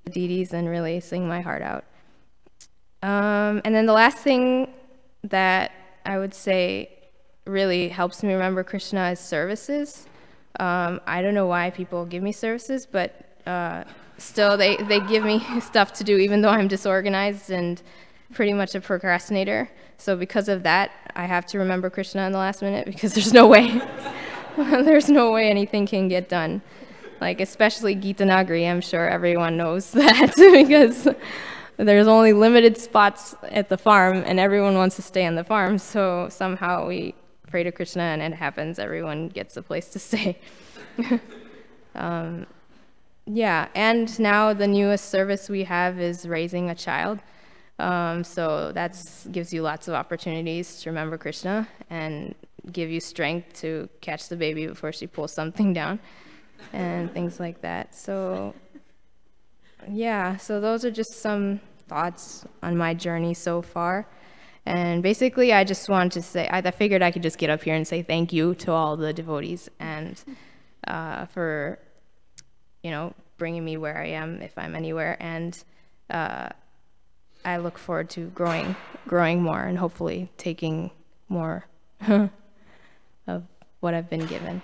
the deities and really sing my heart out. And then the last thing that I would say really helps me remember Krishna is services. I don't know why people give me services, but still they give me stuff to do even though I'm disorganized and pretty much a procrastinator. So because of that, I have to remember Krishna in the last minute because there's no way, there's no way anything can get done. Like especially Gita Nagari, I'm sure everyone knows that because there's only limited spots at the farm and everyone wants to stay on the farm. So somehow we pray to Krishna and it happens, everyone gets a place to stay. Yeah, and now the newest service we have is raising a child. So that gives you lots of opportunities to remember Krishna and give you strength to catch the baby before she pulls something down and things like that. So yeah, so those are just some thoughts on my journey so far. And basically, I just wanted to say, I figured I could just get up here and say thank you to all the devotees and for, you know, bringing me where I am, if I'm anywhere. And I look forward to growing more and hopefully taking more of what I've been given.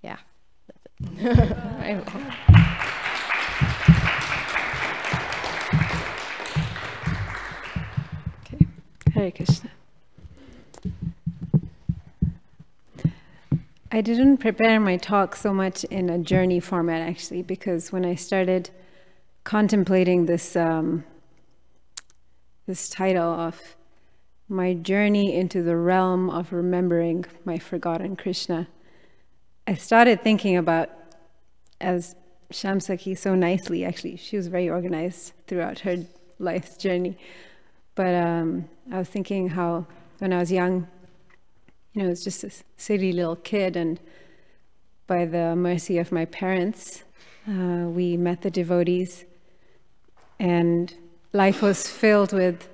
Yeah, that's it. Hare Krishna. I didn't prepare my talk so much in a journey format, actually, because when I started contemplating this this title of my journey into the realm of remembering my forgotten Krishna, I started thinking about, as Shamsaki so nicely, actually, she was very organized throughout her life's journey. But I was thinking how when I was young, you know, I was just a silly little kid, and by the mercy of my parents, we met the devotees, and life was filled with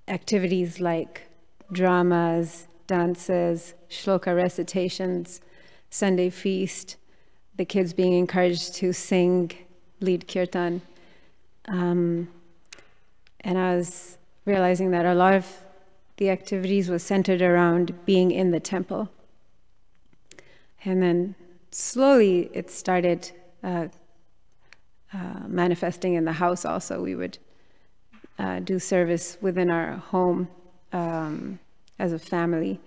activities like dramas, dances, shloka recitations, Sunday feast, the kids being encouraged to sing, lead kirtan. And I was realizing that a lot of the activities was centered around being in the temple. And then slowly it started manifesting in the house also. We would do service within our home as a family.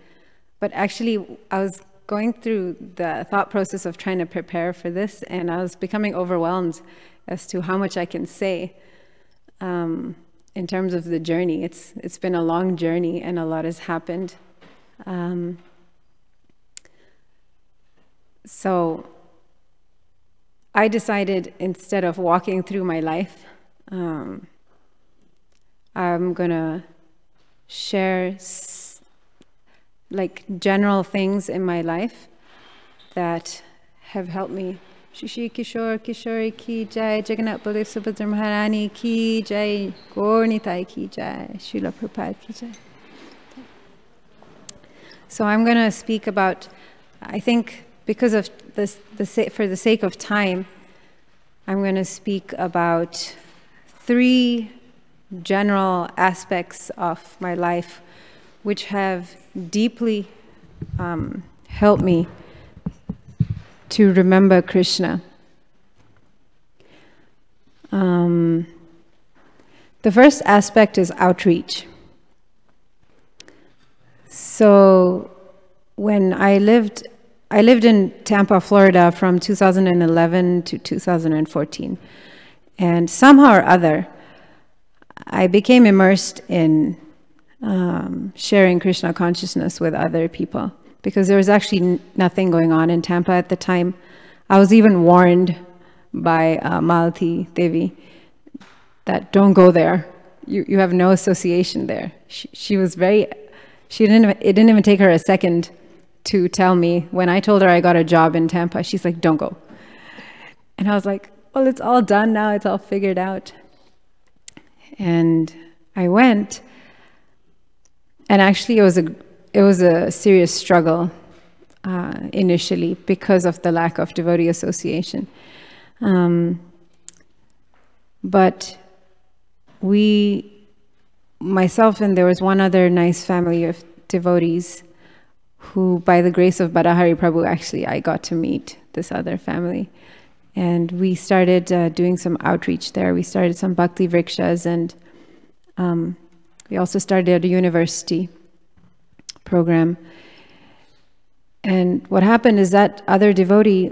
But actually, I was going through the thought process of trying to prepare for this, and I was becoming overwhelmed as to how much I can say in terms of the journey. It's been a long journey, and a lot has happened. So I decided, instead of walking through my life, I'm gonna share like general things in my life that have helped me. Shishi Kishore Kishori ki jai, Jagannath Baladev Subhadra Maharani ki jai, Gaur Nitai ki jai, Srila Prabhupada ki jai. So I'm going to speak about, I think because of this, for the sake of time, I'm going to speak about 3 general aspects of my life which have deeply helped me to remember Krishna. The first aspect is outreach. So when I lived in Tampa, Florida from 2011 to 2014. And somehow or other, I became immersed in sharing Krishna consciousness with other people, because there was actually nothing going on in Tampa at the time. I was even warned by Malati Devi that don't go there. You have no association there. She was very, it didn't even take her a second to tell me. When I told her I got a job in Tampa, she's like, don't go. And I was like, well, it's all done now, it's all figured out. And I went, and actually it was a serious struggle initially because of the lack of devotee association. But myself and there was one other nice family of devotees who, by the grace of Badahari Prabhu, actually I got to meet this other family. And we started doing some outreach there. We started some bhakti vrikshas, and we also started a university program. And what happened is that other devotee,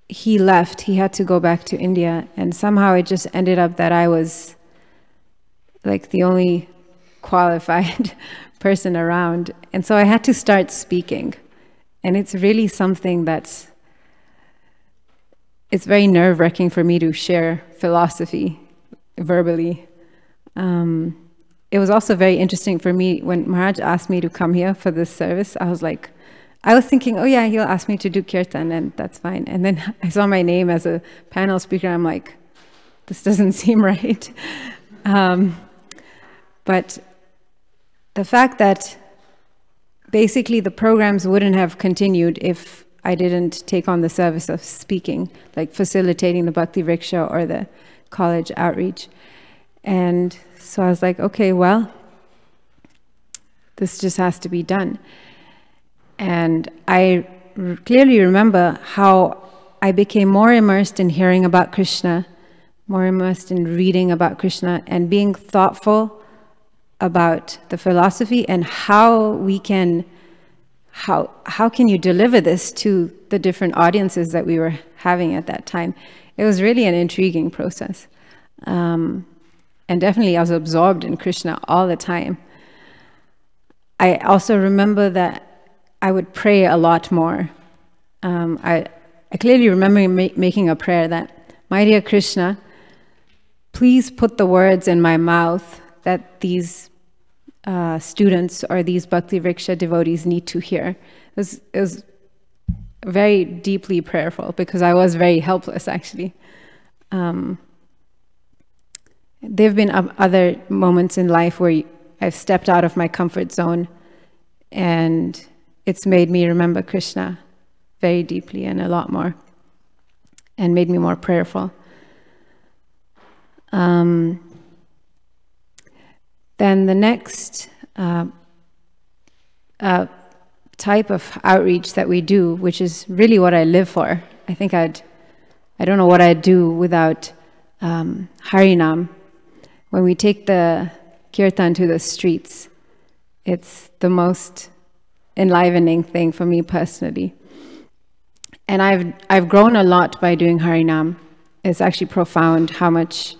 he left. He had to go back to India. And somehow it just ended up that I was like the only qualified person around. And so I had to start speaking. And it's really something it's very nerve-wracking for me to share philosophy verbally. It was also very interesting for me when Maharaj asked me to come here for this service. I was thinking, oh yeah, he'll ask me to do kirtan, and that's fine. And then I saw my name as a panel speaker. I'm like, this doesn't seem right. But the fact that basically the programs wouldn't have continued if I didn't take on the service of speaking, like facilitating the Bhakti Vriksha or the college outreach. And so I was like, okay, well, this just has to be done. And I clearly remember how I became more immersed in hearing about Krishna, more immersed in reading about Krishna, and being thoughtful about the philosophy and how can you deliver this to the different audiences that we were having at that time. It was really an intriguing process. And definitely I was absorbed in Krishna all the time. I also remember that I would pray a lot more. I clearly remember making a prayer that, my dear Krishna, please put the words in my mouth that these students or these Bhakti Vriksha devotees need to hear. It was very deeply prayerful because I was very helpless, actually. There have been other moments in life where I've stepped out of my comfort zone, and it's made me remember Krishna very deeply and a lot more, and made me more prayerful. Then the next type of outreach that we do, which is really what I live for. I think I don't know what I'd do without Harinam. When we take the kirtan to the streets, it's the most enlivening thing for me personally. And I've grown a lot by doing Harinam. It's actually profound how much,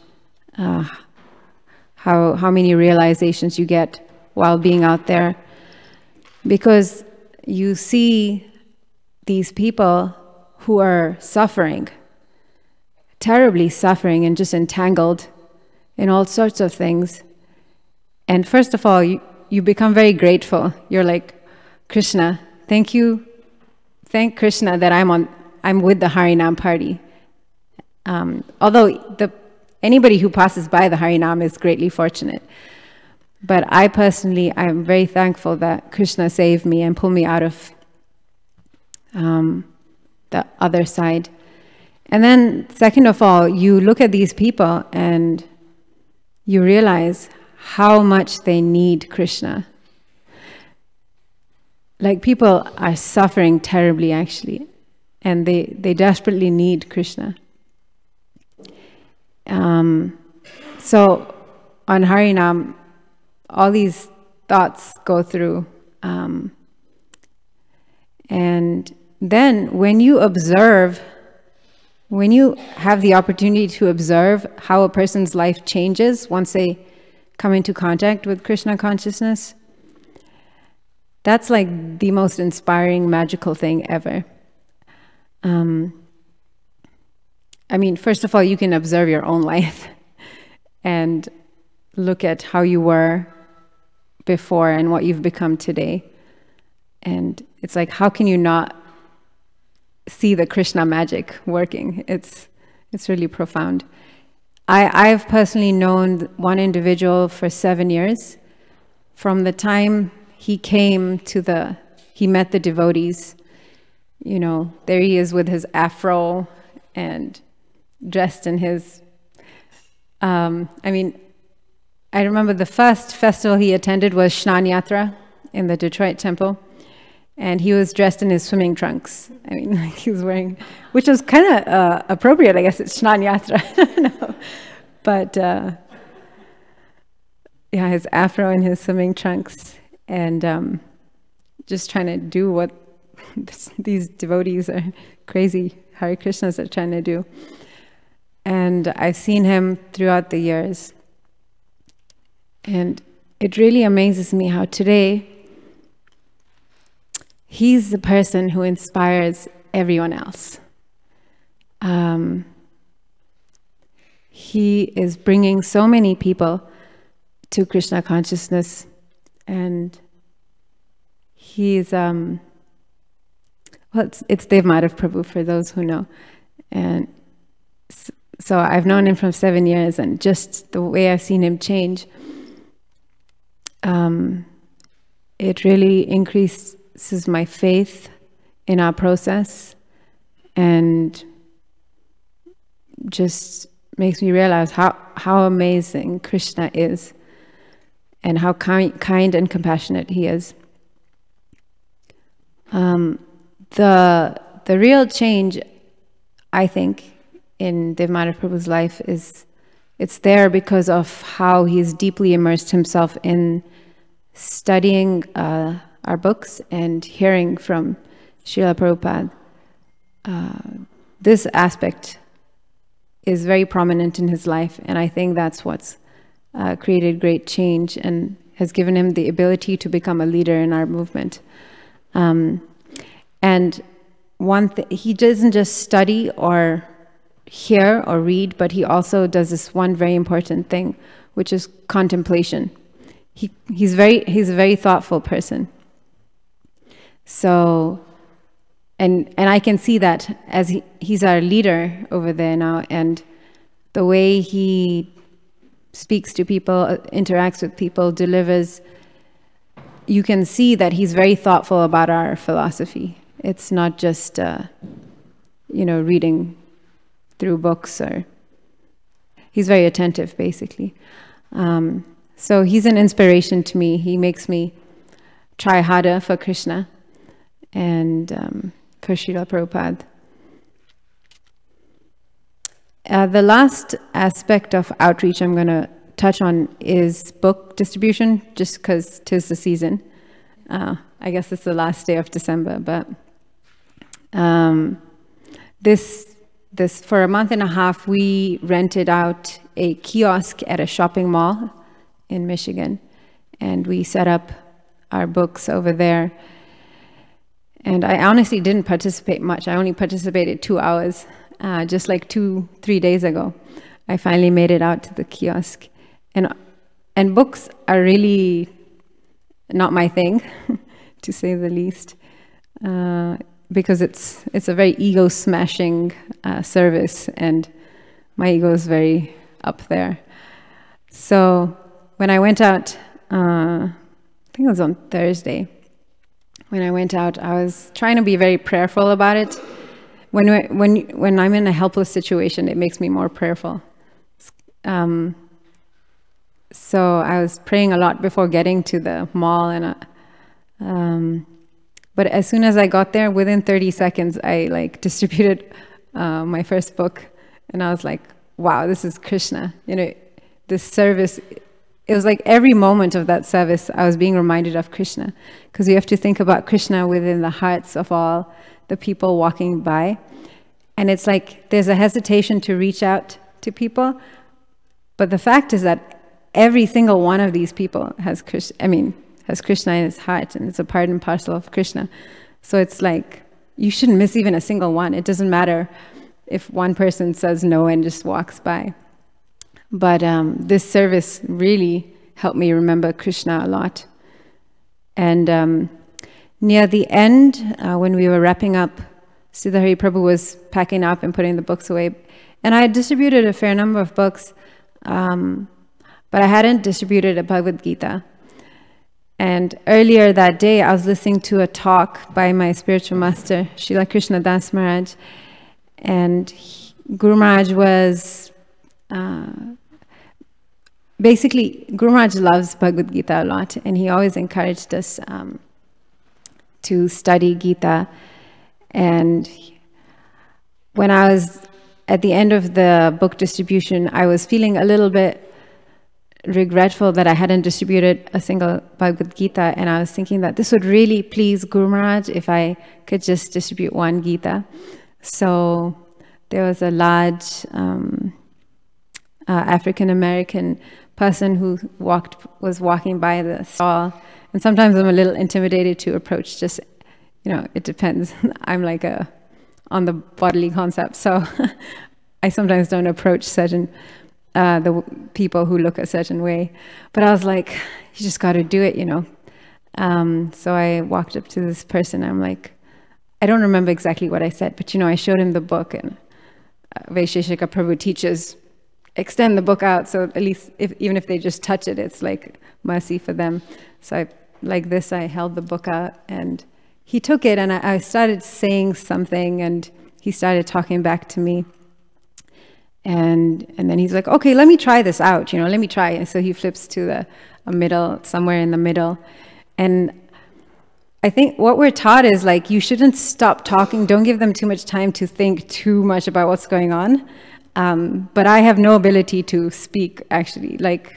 how many realizations you get while being out there, because you see these people who are suffering, terribly suffering, and just entangled in all sorts of things. And first of all, you become very grateful. You're like, Krishna, thank you. Thank Krishna that I'm with the Harinam party. Although anybody who passes by the Harinam is greatly fortunate. But I personally, I'm very thankful that Krishna saved me and pulled me out of the other side. And then second of all, you look at these people and you realize how much they need Krishna. Like, people are suffering terribly, actually, and they desperately need Krishna. So on Harinam, all these thoughts go through. And then when you observe, when you have the opportunity to observe how a person's life changes once they come into contact with Krishna consciousness, that's like the most inspiring, magical thing ever. I mean, first of all, you can observe your own life and look at how you were before and what you've become today. And it's like, how can you not see the Krishna magic working? It's really profound. I've personally known one individual for 7 years. From the time he came to he met the devotees, you know, there he is with his afro and dressed in his, I mean, I remember the first festival he attended was Snan Yatra in the Detroit temple. And he was dressed in his swimming trunks. I mean, like, he was wearing, which was kind of appropriate, I guess. It's Snan Yatra. No. But yeah, his afro and his swimming trunks, and just trying to do what these devotees are crazy Hare Krishnas are trying to do. And I've seen him throughout the years. And it really amazes me how today he's the person who inspires everyone else. He is bringing so many people to Krishna consciousness, and he's, well, it's Dev Madhav Prabhu for those who know. And so I've known him from 7 years, and just the way I've seen him change, it really increases my faith in our process, and just makes me realize how amazing Krishna is, and how kind and compassionate he is. The real change, I think, in Dev Madhav Prabhu's life it's there because of how he's deeply immersed himself in studying our books and hearing from Srila Prabhupada. This aspect is very prominent in his life, and I think that's what's created great change and has given him the ability to become a leader in our movement. And he doesn't just study or hear or read, but he also does this one very important thing, which is contemplation. He's a very thoughtful person. So, and I can see that as he's our leader over there now, and the way he speaks to people, interacts with people, delivers, you can see that he's very thoughtful about our philosophy. It's not just, reading through books, or he's very attentive, basically. So he's an inspiration to me. He makes me try harder for Krishna and for Srila Prabhupada. The last aspect of outreach I'm going to touch on is book distribution, just because 'tis the season. I guess it's the last day of December, but this for a month and a half, we rented out a kiosk at a shopping mall in Michigan, and we set up our books over there. And I honestly didn't participate much. I only participated 2 hours, just like 2-3 days ago. I finally made it out to the kiosk. And books are really not my thing, to say the least, because it's a very ego-smashing service, and my ego is very up there. So when I went out, I think it was on Thursday, when I went out, I was trying to be very prayerful about it. When I'm in a helpless situation, it makes me more prayerful. So I was praying a lot before getting to the mall, and but as soon as I got there, within 30 seconds, I like distributed my first book, and I was like, "Wow, this is Krsna." You know, this service. It was like every moment of that service, I was being reminded of Krsna, because you have to think about Krsna within the hearts of all the people walking by, and it's like there's a hesitation to reach out to people, but the fact is that every single one of these people has Krsna in his heart, and it's a part and parcel of Krsna. So it's like, you shouldn't miss even a single one. It doesn't matter if one person says no and just walks by. But this service really helped me remember Krsna a lot. And near the end, when we were wrapping up, Siddhari Prabhu was packing up and putting the books away. And I had distributed a fair number of books, but I hadn't distributed a Bhagavad Gita. And earlier that day, I was listening to a talk by my spiritual master, Srila Krishna Das Maharaj. And Guru Maharaj was, basically, Guru Maharaj loves Bhagavad Gita a lot, and he always encouraged us to study Gita. And when I was at the end of the book distribution, I was feeling a little bit regretful that I hadn't distributed a single Bhagavad Gita, and I was thinking that this would really please Guru Maharaj if I could just distribute one Gita. So there was a large African-American person who was walking by the stall, and sometimes I'm a little intimidated to approach, just, you know, it depends. I'm like on the bodily concept, so I sometimes don't approach certain the people who look a certain way. But I was like, you just got to do it, you know. So I walked up to this person. I'm like, I don't remember exactly what I said, but, you know, I showed him the book, and Vaisheshika Prabhu teaches, extend the book out, so at least even if they just touch it, it's like mercy for them. So like this, I held the book out, and he took it, and I started saying something, and he started talking back to me. And then he's like, okay, let me try this out, you know, let me try. And so he flips to a middle, somewhere in the middle. And I think what we're taught is like, you shouldn't stop talking. Don't give them too much time to think too much about what's going on. But I have no ability to speak, actually. Like,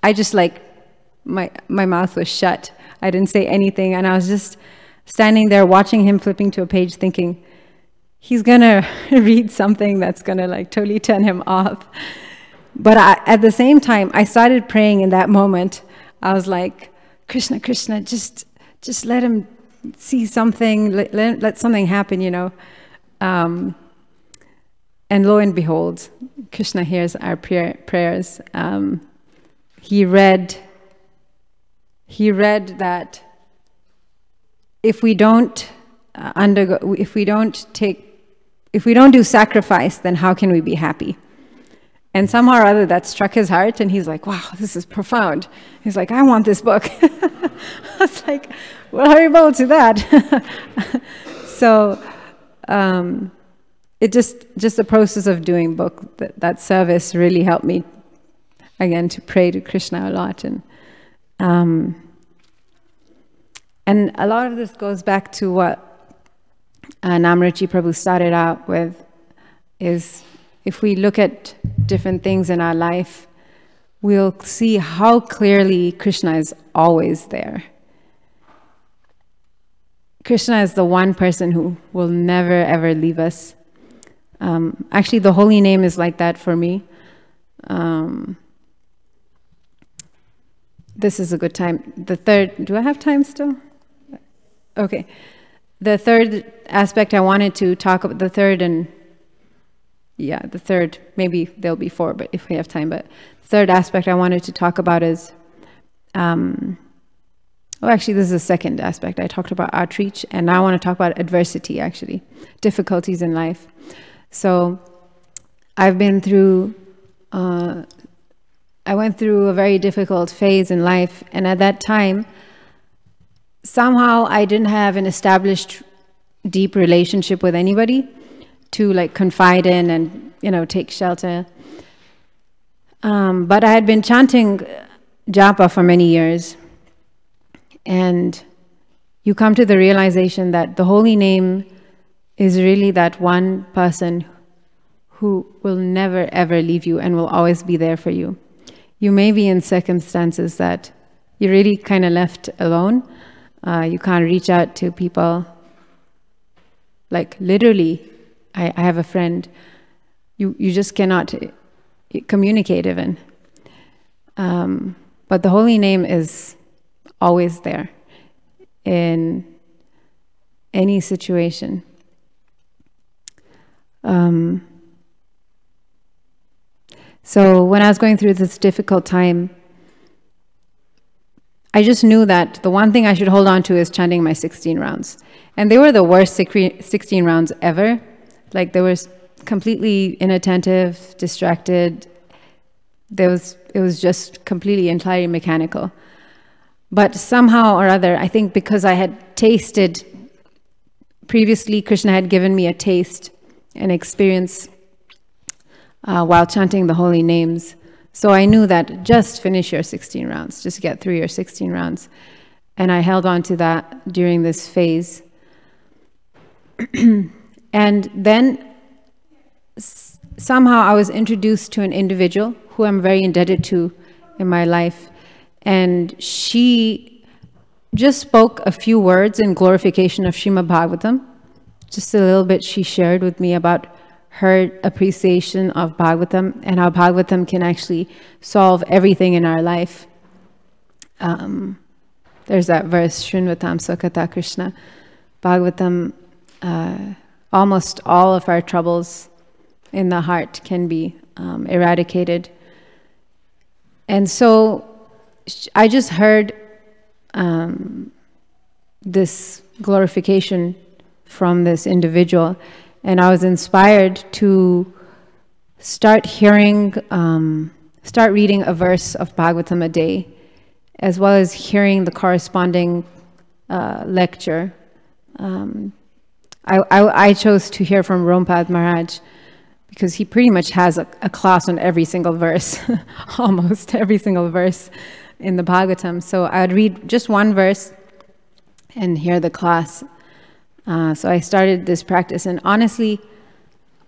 I just like, my mouth was shut. I didn't say anything. And I was just standing there watching him flipping to a page thinking, he's gonna read something that's gonna like totally turn him off. But at the same time, I started praying in that moment. I was like, Krishna, Krishna, just let him see something, let something happen, you know. And lo and behold, Krishna hears our prayers. He read that if we don't do sacrifice, then how can we be happy? And somehow or other that struck his heart, and he's like, wow, this is profound. He's like, I want this book. I was like, well, haribol to that. So it just the process of doing book, that service really helped me, again, to pray to Krishna a lot. And a lot of this goes back to what Näma Ruci Prabhu started out with, is if we look at different things in our life, we'll see how clearly Krishna is always there. Krishna is the one person who will never ever leave us. Actually, the holy name is like that for me. This is a good time. The third, do I have time still? Okay. The third aspect I wanted to talk about, the third, maybe there'll be four, but if we have time, but third aspect I wanted to talk about is, actually this is the second aspect. I talked about outreach, and now I want to talk about adversity, actually, difficulties in life. So I've been through, I went through a very difficult phase in life, and at that time, somehow I didn't have an established deep relationship with anybody to like confide in and, you know, take shelter. But I had been chanting japa for many years, and you come to the realization that the holy name is really that one person who will never ever leave you and will always be there for you. You may be in circumstances that you're really kind of left alone. You can't reach out to people. Like literally, I have a friend, you just cannot communicate even. But the holy name is always there in any situation. So when I was going through this difficult time, I just knew that the one thing I should hold on to is chanting my 16 rounds. And they were the worst 16 rounds ever. Like they were completely inattentive, distracted. It was just completely entirely mechanical. But somehow or other, I think because I had tasted, previously Krishna had given me a taste, an experience while chanting the holy names. So I knew that just finish your 16 rounds, just get through your 16 rounds. And I held on to that during this phase. And then somehow I was introduced to an individual who I'm very indebted to in my life. And she just spoke a few words in glorification of Srimad Bhagavatam. Just a little bit she shared with me about her appreciation of Bhagavatam and how Bhagavatam can actually solve everything in our life. There's that verse, Shrinvatam Sakata Krishna. Bhagavatam, almost all of our troubles in the heart can be eradicated. And so I just heard this glorification from this individual, and I was inspired to start hearing, start reading a verse of Bhagavatam a day, as well as hearing the corresponding lecture. I chose to hear from Rompad Maharaj because he pretty much has a class on every single verse, almost every single verse in the Bhagavatam. So I would read just one verse and hear the class. So I started this practice, and honestly,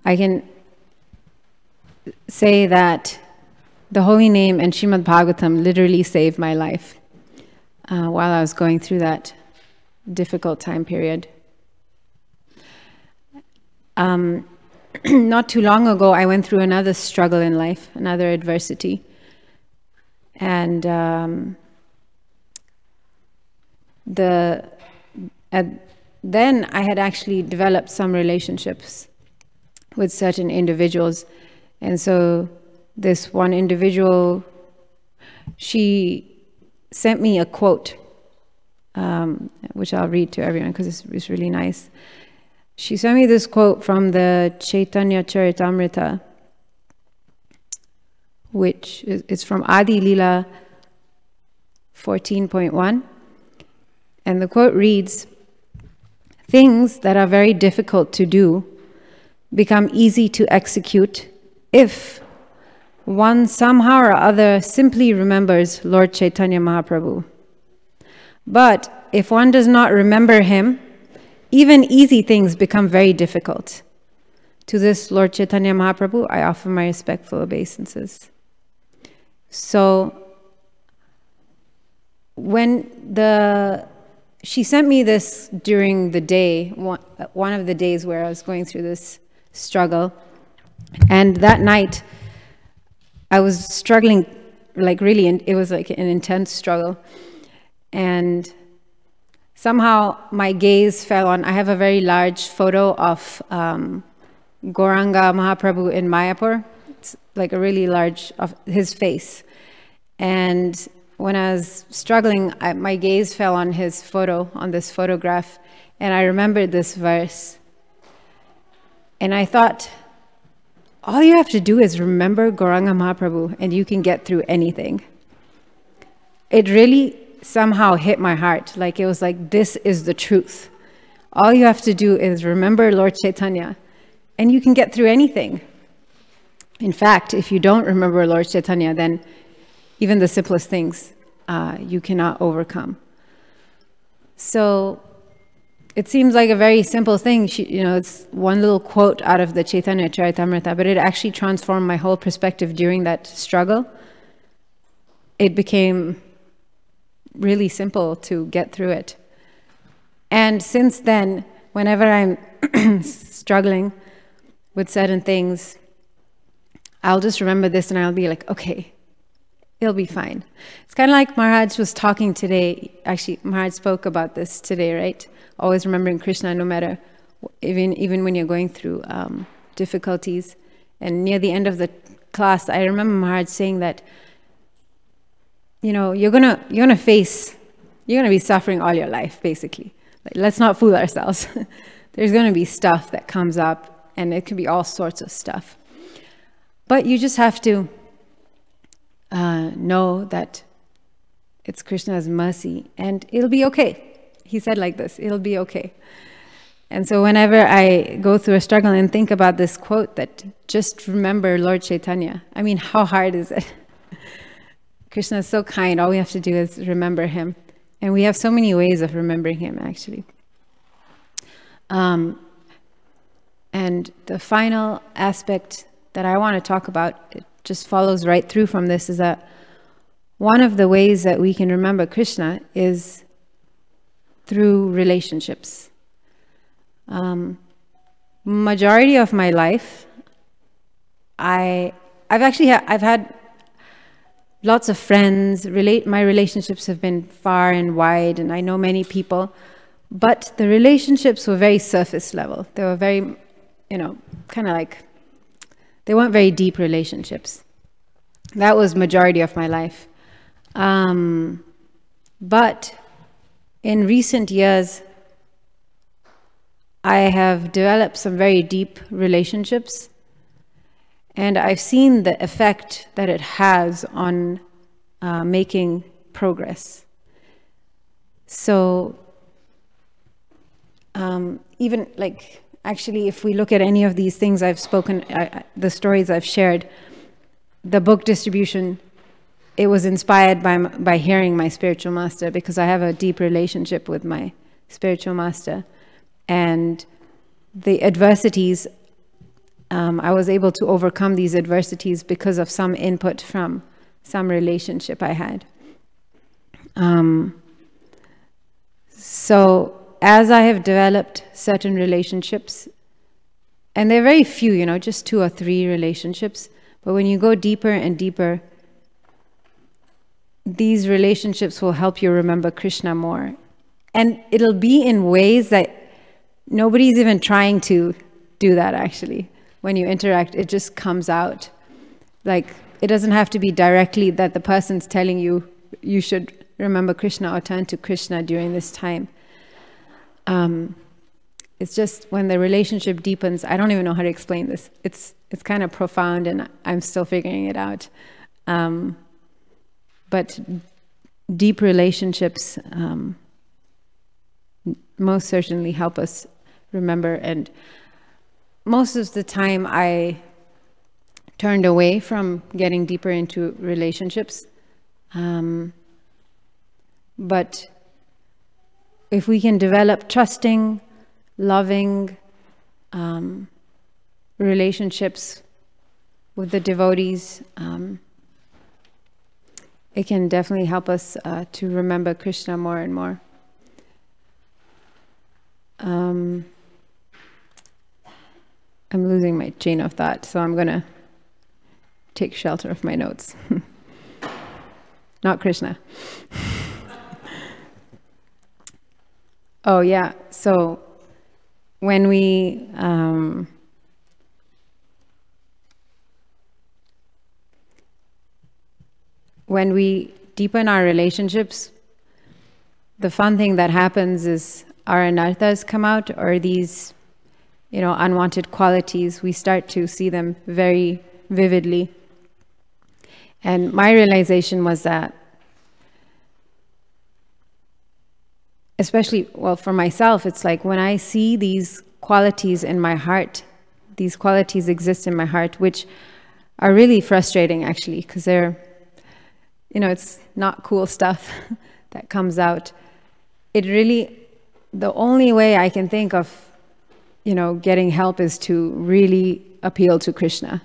I can say that the holy name and Srimad Bhagavatam literally saved my life while I was going through that difficult time period. Not too long ago, I went through another struggle in life, another adversity. And then I had actually developed some relationships with certain individuals. And so this one individual, she sent me a quote, which I'll read to everyone because it's really nice. She sent me this quote from the Chaitanya Charitamrita, which is from Adi Lila 14.1. And the quote reads, "Things that are very difficult to do become easy to execute if one somehow or other simply remembers Lord Chaitanya Mahaprabhu. But if one does not remember him, even easy things become very difficult. To this Lord Chaitanya Mahaprabhu, I offer my respectful obeisances." So when she sent me this during the day, one of the days where I was going through this struggle. And that night, I was struggling, like really, it was like an intense struggle. And somehow my gaze fell on, I have a very large photo of Gauranga Mahaprabhu in Mayapur. It's like a really large, of his face. And when I was struggling, my gaze fell on his photo, on this photograph, and I remembered this verse. And I thought, all you have to do is remember Gauranga Mahaprabhu and you can get through anything. It really somehow hit my heart. Like it was like, this is the truth. All you have to do is remember Lord Chaitanya and you can get through anything. In fact, if you don't remember Lord Chaitanya, then even the simplest things you cannot overcome. So it seems like a very simple thing. It's one little quote out of the Chaitanya Charitamrita, but it actually transformed my whole perspective during that struggle. It became really simple to get through it. And since then, whenever I'm struggling with certain things, I'll just remember this and I'll be like, okay, it'll be fine. It's kind of like Maharaj was talking today. Actually, Maharaj spoke about this today, right? Always remembering Krishna no matter, even when you're going through difficulties. And near the end of the class, I remember Maharaj saying that, you're gonna be suffering all your life, basically. Like, let's not fool ourselves. There's gonna be stuff that comes up, and it can be all sorts of stuff. But you just have to know that it's Krishna's mercy, and it'll be okay. He said like this, it'll be okay. And so whenever I go through a struggle and think about this quote that just remember Lord Chaitanya, I mean, how hard is it? Krishna is so kind, all we have to do is remember him. And we have so many ways of remembering him, actually. And the final aspect that I want to talk about, it just follows right through from this, is that one of the ways that we can remember Krishna is through relationships. Majority of my life, I've had lots of friends. My relationships have been far and wide, and I know many people, but the relationships were very surface level. They were very, kind of like, they weren't very deep relationships. That was majority of my life. But in recent years, I have developed some very deep relationships, and I've seen the effect that it has on making progress. So even like, actually, if we look at any of these things I've spoken, the stories I've shared, the book distribution, it was inspired by hearing my spiritual master, because I have a deep relationship with my spiritual master. And the adversities, I was able to overcome these adversities because of some input from some relationship I had. So as I have developed certain relationships, and they're very few, just 2 or 3 relationships, but when you go deeper and deeper, these relationships will help you remember Krishna more. And it'll be in ways that nobody's even trying to do that, actually. When you interact, it just comes out. Like, it doesn't have to be directly that the person's telling you, you should remember Krishna or turn to Krishna during this time. It's just when the relationship deepens, I don't even know how to explain this. It's kind of profound, and I'm still figuring it out. But deep relationships most certainly help us remember. And most of the time I turned away from getting deeper into relationships. But if we can develop trusting, loving relationships with the devotees, it can definitely help us to remember Krishna more and more. I'm losing my chain of thought, so I'm going to take shelter of my notes. Not Krishna. Oh, yeah. So when we deepen our relationships, the fun thing that happens is our anarthas come out, or these, unwanted qualities. We start to see them very vividly. And my realization was that, especially, well, for myself, it's like when I see these qualities in my heart, these qualities exist in my heart, which are really frustrating, actually, because they're, it's not cool stuff that comes out. It really, the only way I can think of, getting help is to really appeal to Krishna.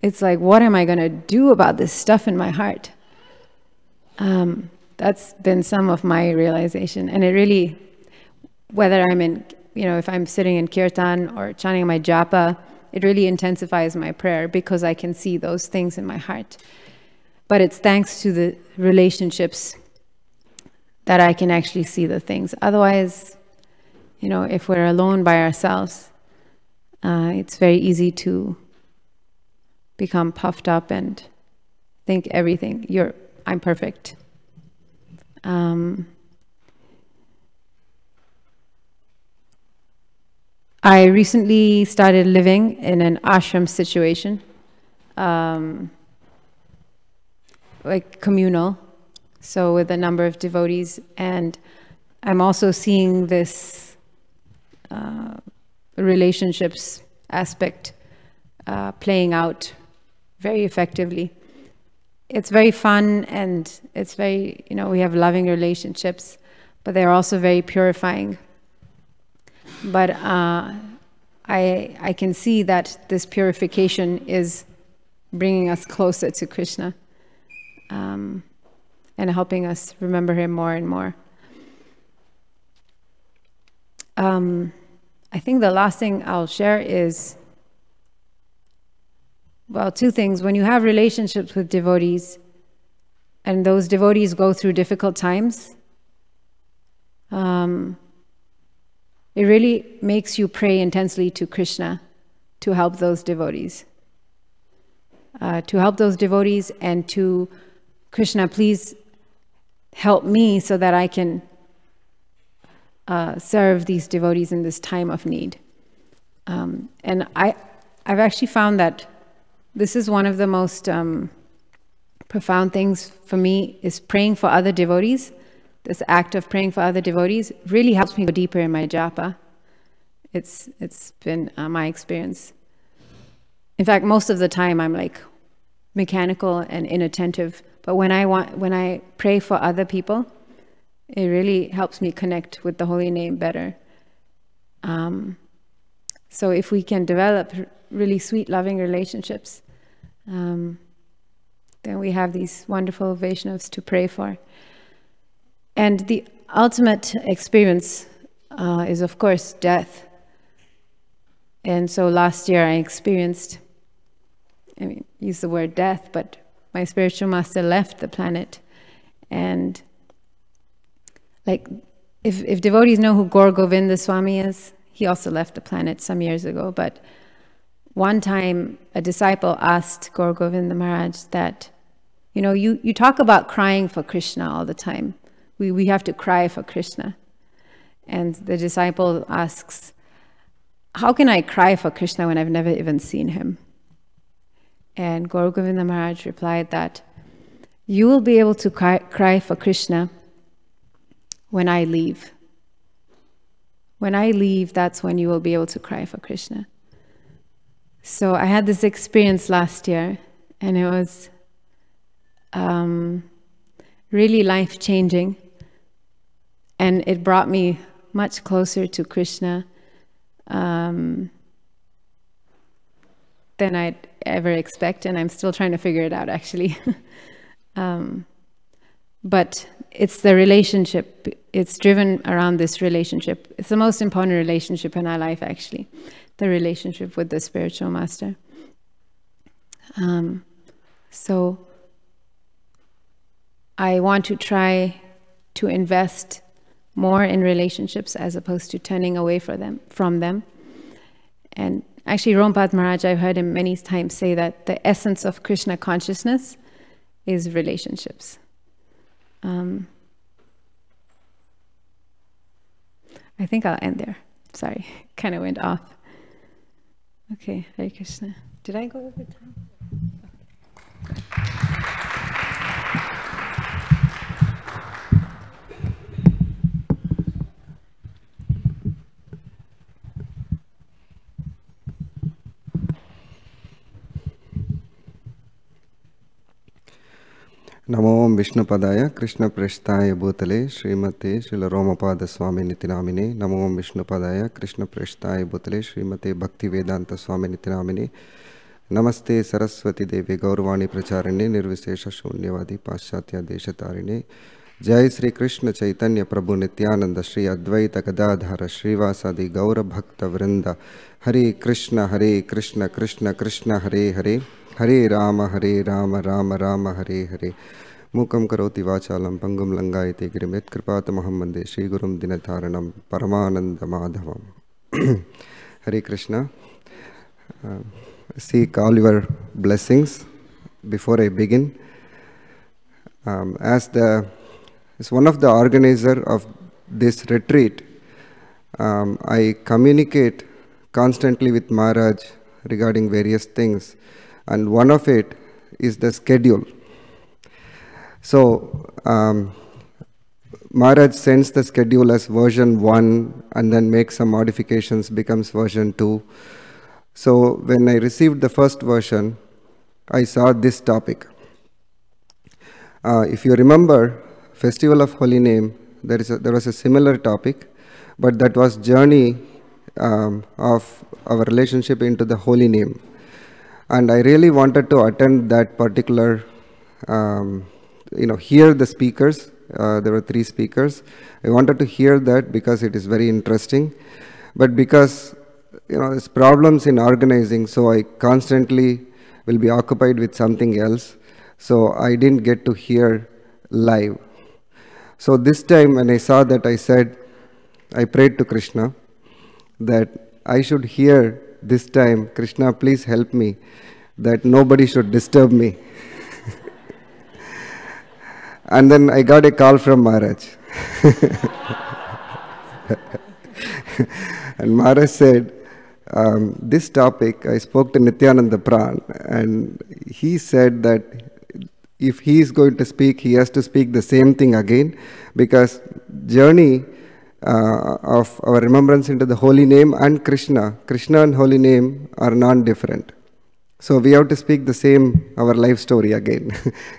It's like, what am I going to do about this stuff in my heart? That's been some of my realization. And it really, whether I'm in, if I'm sitting in kirtan or chanting my japa, it really intensifies my prayer because I can see those things in my heart. But it's thanks to the relationships that I can actually see the things. Otherwise, if we're alone by ourselves, it's very easy to become puffed up and think everything, I'm perfect. I recently started living in an ashram situation, like communal, so with a number of devotees, and I'm also seeing this relationships aspect playing out very effectively. It's very fun, and it's very, we have loving relationships, but they're also very purifying. But I can see that this purification is bringing us closer to Krishna, and helping us remember him more and more. I think the last thing I'll share is, well, two things. When you have relationships with devotees, and those devotees go through difficult times, it really makes you pray intensely to Krishna to help those devotees. And to Krishna, please help me so that I can serve these devotees in this time of need. And I've actually found that this is one of the most profound things for me, is praying for other devotees. This act of praying for other devotees really helps me go deeper in my japa. It's been my experience. In fact, most of the time I'm like mechanical and inattentive, but when I pray for other people, it really helps me connect with the holy name better. So if we can develop really sweet, loving relationships, then we have these wonderful Vaishnavas to pray for. And the ultimate experience is, of course, death. And so last year I experienced, use the word death, but my spiritual master left the planet. And like, if devotees know who Gaur Govinda Swami is, he also left the planet some years ago. But one time a disciple asked Gaur Govinda Maharaj that, you talk about crying for Krishna all the time. We have to cry for Krishna. And the disciple asks, how can I cry for Krishna when I've never even seen him? And Gaur Govinda Maharaj replied that you will be able to cry for Krishna when I leave. When I leave, that's when you will be able to cry for Krishna. So I had this experience last year, and it was really life-changing. And it brought me much closer to Krishna than I'd ever expect, and I'm still trying to figure it out, actually. but it's the relationship. It's driven around this relationship. It's the most important relationship in our life, actually, the relationship with the spiritual master. So I want to try to invest more in relationships as opposed to turning away from them. And actually, Rompat Maharaj, I've heard him many times say that the essence of Krishna consciousness is relationships. I think I'll end there. Sorry, kind of went off. Okay, Hare Krishna. Did I go over time? Namo Vishnupadaya Krishna Prasthaya Bhutale Srimate Srila Romapada Swami Nitinamine. Namo Vishnupadaya Krishna Prasthaya Bhutale Srimate Bhakti Vedanta Swami Nitinamine. Namaste Saraswati Devi Gaurvani Pracharine Nirvisesha Shunyavadi Paschatya Deshatarine. Jai Sri Krishna Chaitanya Prabhu Nityananda Shri Advaita Gadadhara Srivasadi Gaura Bhakta Vrinda. Hare Krishna Krishna Krishna Hare Hare. Hare Rama Rama Rama Hare Hare. Mukam karoti vachalam pangum langayate girimet kripatamaham vande Shri Gurum Dinatharanam Paramananda Madhavam. Hare Krishna. Seek all your blessings before I begin. As one of the organizer of this retreat, I communicate constantly with Maharaj regarding various things, and one of it is the schedule. So Maharaj sends the schedule as version 1 and then makes some modifications, becomes version 2. So when I received the first version, I saw this topic. If you remember, Festival of Holy Name, there was a similar topic, but that was journey of our relationship into the Holy Name. And I really wanted to attend that particular, hear the speakers. There were 3 speakers. I wanted to hear that because it is very interesting. But because, there's problems in organizing, so I constantly will be occupied with something else. So I didn't get to hear live. So this time when I saw that, I prayed to Krishna that I should hear this time, Krishna, please help me, that nobody should disturb me. And then I got a call from Maharaj. And Maharaj said, this topic, I spoke to Nityananda Pran, and he said that if he is going to speak, he has to speak the same thing again, because journey of our remembrance into the Holy Name and Krishna and Holy Name are non-different. So we have to speak the same, our life story again.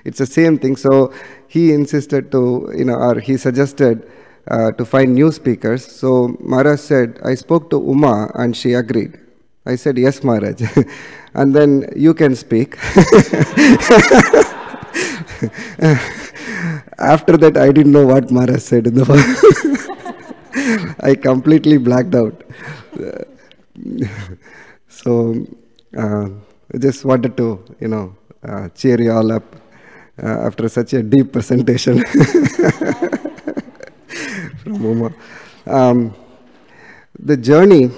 It's the same thing. So he insisted to, or he suggested to find new speakers. So Maharaj said, I spoke to Uma and she agreed. I said, yes, Maharaj. And then you can speak. After that, I didn't know what Maharaj said in the I completely blacked out. So I just wanted to, cheer you all up after such a deep presentation from Uma. The journey,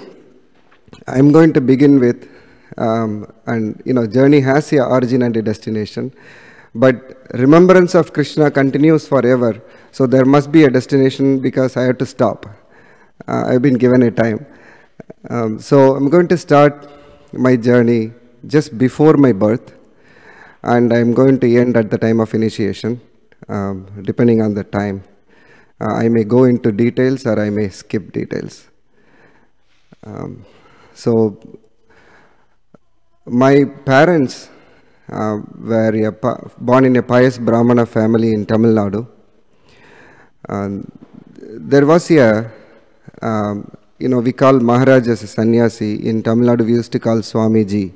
I'm going to begin with, journey has a origin and a destination, but remembrance of Krishna continues forever. So there must be a destination because I have to stop. I've been given a time. So I'm going to start my journey just before my birth, and I'm going to end at the time of initiation, depending on the time. I may go into details or I may skip details. So my parents were born in a pious Brahmana family in Tamil Nadu. There was a, we call Maharaj as a sannyasi. In Tamil Nadu we used to call Swamiji.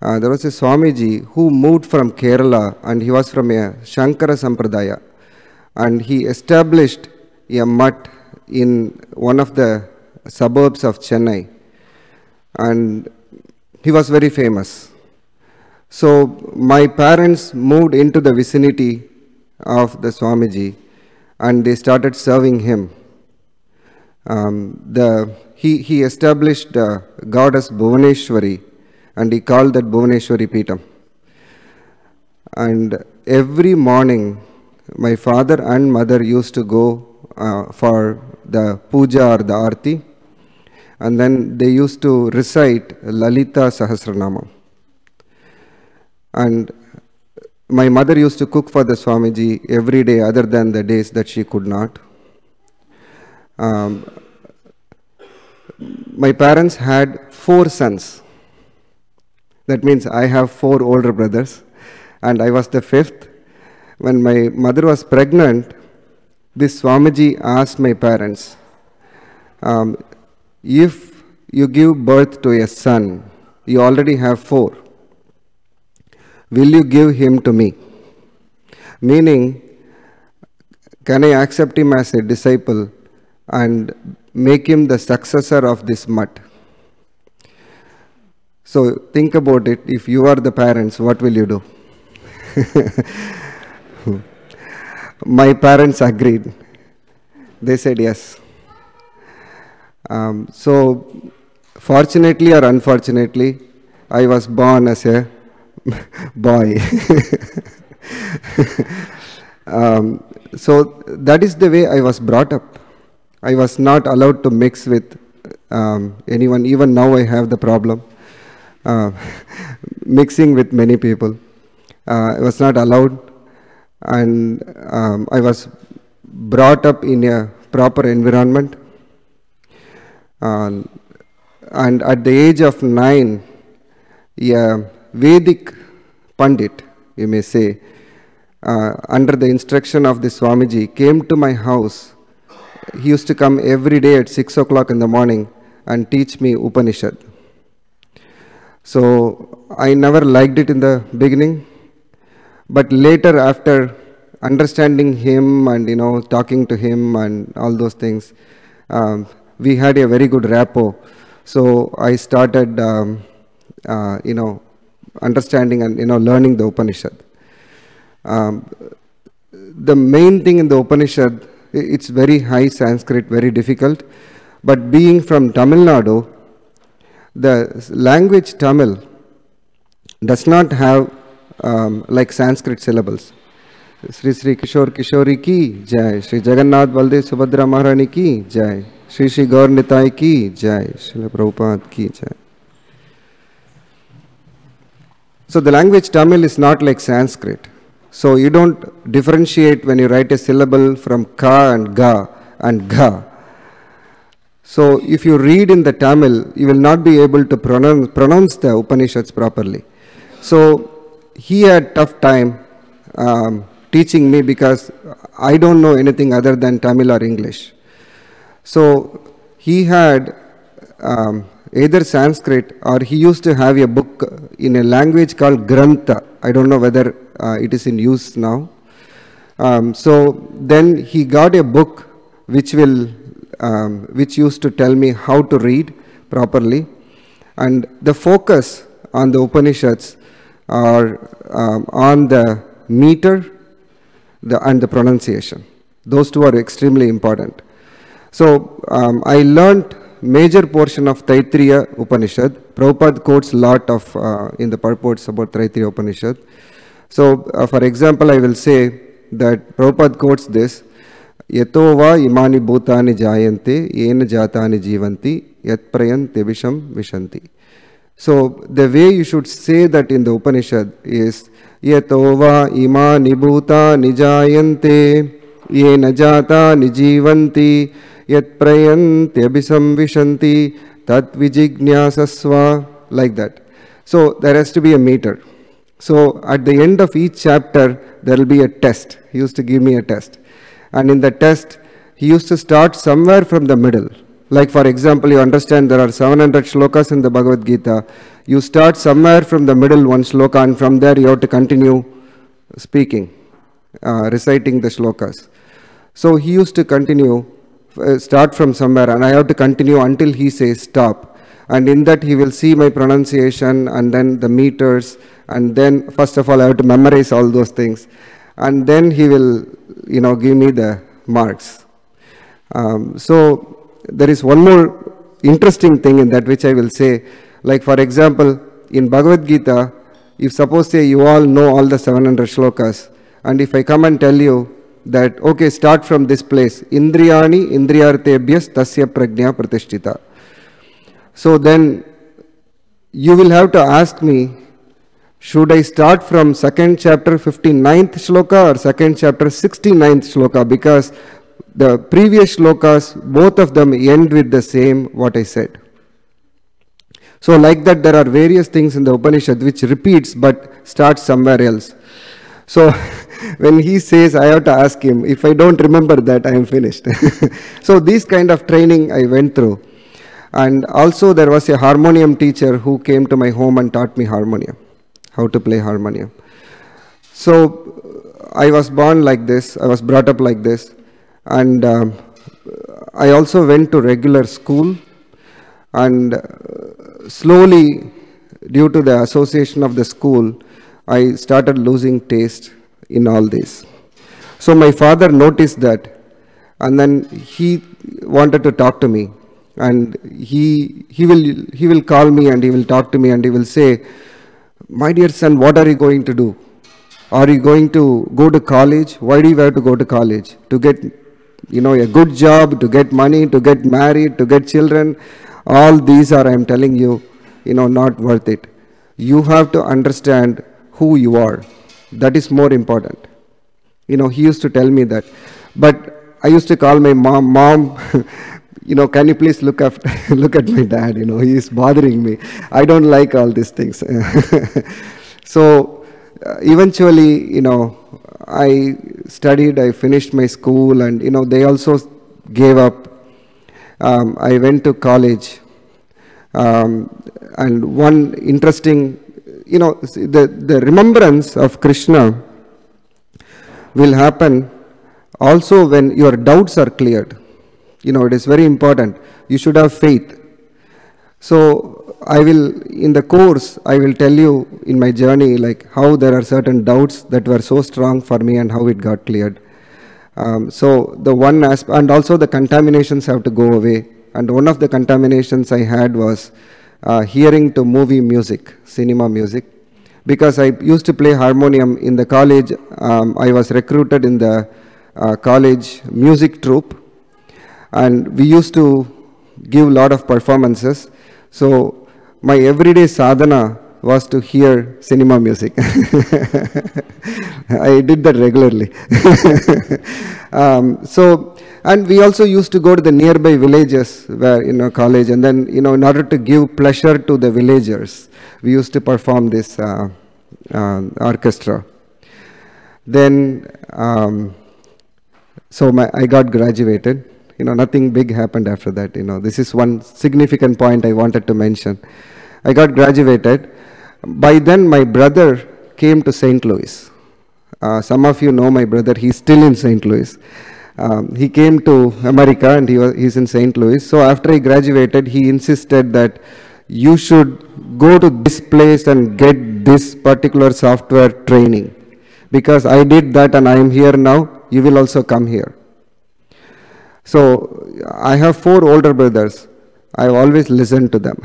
There was a Swamiji who moved from Kerala, and he was from a Shankara Sampradaya. and he established a mutt in one of the suburbs of Chennai, and he was very famous. So my parents moved into the vicinity of the Swamiji, and they started serving him. He established the goddess Bhuvaneshwari, and he called that Bhuvaneshwari Peetam. And every morning, my father and mother used to go for the puja or the arti, and then they used to recite Lalita Sahasranama. And my mother used to cook for the Swamiji every day other than the days that she could not. My parents had 4 sons. That means I have 4 older brothers, and I was the 5th. When my mother was pregnant, this Swamiji asked my parents, if you give birth to a son, you already have 4, will you give him to me? Meaning, can I accept him as a disciple and make him the successor of this mutt? So think about it. If you are the parents, what will you do? My parents agreed. They said yes. So fortunately or unfortunately, I was born as a boy. So that is the way I was brought up. I was not allowed to mix with anyone. Even now I have the problem. Mixing with many people. I was not allowed, and I was brought up in a proper environment. And at the age of 9, a Vedic Pandit, you may say, under the instruction of the Swamiji, came to my house. He used to come every day at 6 o'clock in the morning and teach me Upanishad. So I never liked it in the beginning, but later, after understanding him and talking to him and all those things, we had a very good rapport. So I started understanding and learning the Upanishad. The main thing in the Upanishad, it's very high Sanskrit, very difficult, but being from Tamil Nadu, the language Tamil does not have like Sanskrit syllables. Sri Sri Kishore Kishori ki jai, Sri Jagannath Baldev Subhadra Maharani ki jai, Sri Sri Gaur Nitai ki jai, Srila Prabhupada ki jai. So the language Tamil is not like Sanskrit. So you don't differentiate when you write a syllable from ka and ga and ga. So if you read in the Tamil, you will not be able to pronounce the Upanishads properly. So he had tough time teaching me because I don't know anything other than Tamil or English. So he had either Sanskrit, or he used to have a book in a language called Grantha. I don't know whether it is in use now. So then he got a book which used to tell me how to read properly, and the focus on the Upanishads are on the meter and the pronunciation. Those two are extremely important. So I learned major portion of Taittiriya Upanishad. Prabhupada quotes a lot of in the purports about Taittiriya Upanishad. So for example, I will say that Prabhupada quotes this: Yato va imani bhutani jayante yena jatani jivanti yat prayante visham vishanti. So the way you should say that in the Upanishad is Yato va imani bhutani jayante yena jatani jivanti yat prayante visham vishanti tat vijignyasasva, like that. So there has to be a meter. So at the end of each chapter there will be a test. He used to give me a test. And in the test, he used to start somewhere from the middle. Like for example, you understand there are 700 shlokas in the Bhagavad Gita. You start somewhere from the middle, one shloka, and from there you have to continue speaking, reciting the shlokas. So he used to continue, start from somewhere, and I have to continue until he says stop. And in that he will see my pronunciation and then the meters, and then first of all I have to memorize all those things, and then he will, give me the marks. So there is one more interesting thing in that which I will say. Like for example, in Bhagavad Gita, if suppose say you all know all the 700 shlokas, and if I come and tell you that, okay, start from this place, Indriyani Indriyartebhyas tasya prajna pratishtita. So then you will have to ask me, should I start from 2nd chapter 59th shloka or 2nd chapter 69th shloka? Because the previous shlokas, both of them end with the same what I said. So like that, there are various things in the Upanishad which repeats but starts somewhere else. So when he says, I have to ask him, if I don't remember that, I am finished. So this kind of training I went through. And also there was a harmonium teacher who came to my home and taught me harmonium, how to play harmonium. So I was born like this, I was brought up like this. And I also went to regular school, and slowly, due to the association of the school, I started losing taste in all this. So my father noticed that, and then he wanted to talk to me, and he will call me and he will talk to me and he will say, my dear son, what are you going to do? Are you going to go to college? Why do you have to go to college? To get a good job, to get money, to get married, to get children. All these are, I am telling you, not worth it. You have to understand who you are. That is more important. He used to tell me that. But I used to call my mom, can you please look at my dad? He is bothering me. I don't like all these things. So eventually, I studied, I finished my school, and they also gave up. I went to college, and one interesting, the remembrance of Krishna will happen also when your doubts are cleared. It is very important. You should have faith. So I will, in the course, I will tell you in my journey, like how there are certain doubts that were so strong for me and how it got cleared. So the one aspect, and also the contaminations have to go away. And one of the contaminations I had was hearing to movie music, cinema music. Because I used to play harmonium in the college, I was recruited in the college music troupe. And we used to give a lot of performances. So my everyday sadhana was to hear cinema music. I did that regularly. And we also used to go to the nearby villages where, college, and then, in order to give pleasure to the villagers, we used to perform this orchestra. Then, I got graduated. Nothing big happened after that. This is one significant point I wanted to mention. I got graduated. By then, my brother came to St. Louis. Some of you know my brother. He's still in St. Louis. He came to America and he's in St. Louis. So after I graduated, he insisted that you should go to this place and get this particular software training. Because I did that and I am here now, you will also come here. So I have 4 older brothers. I always listened to them.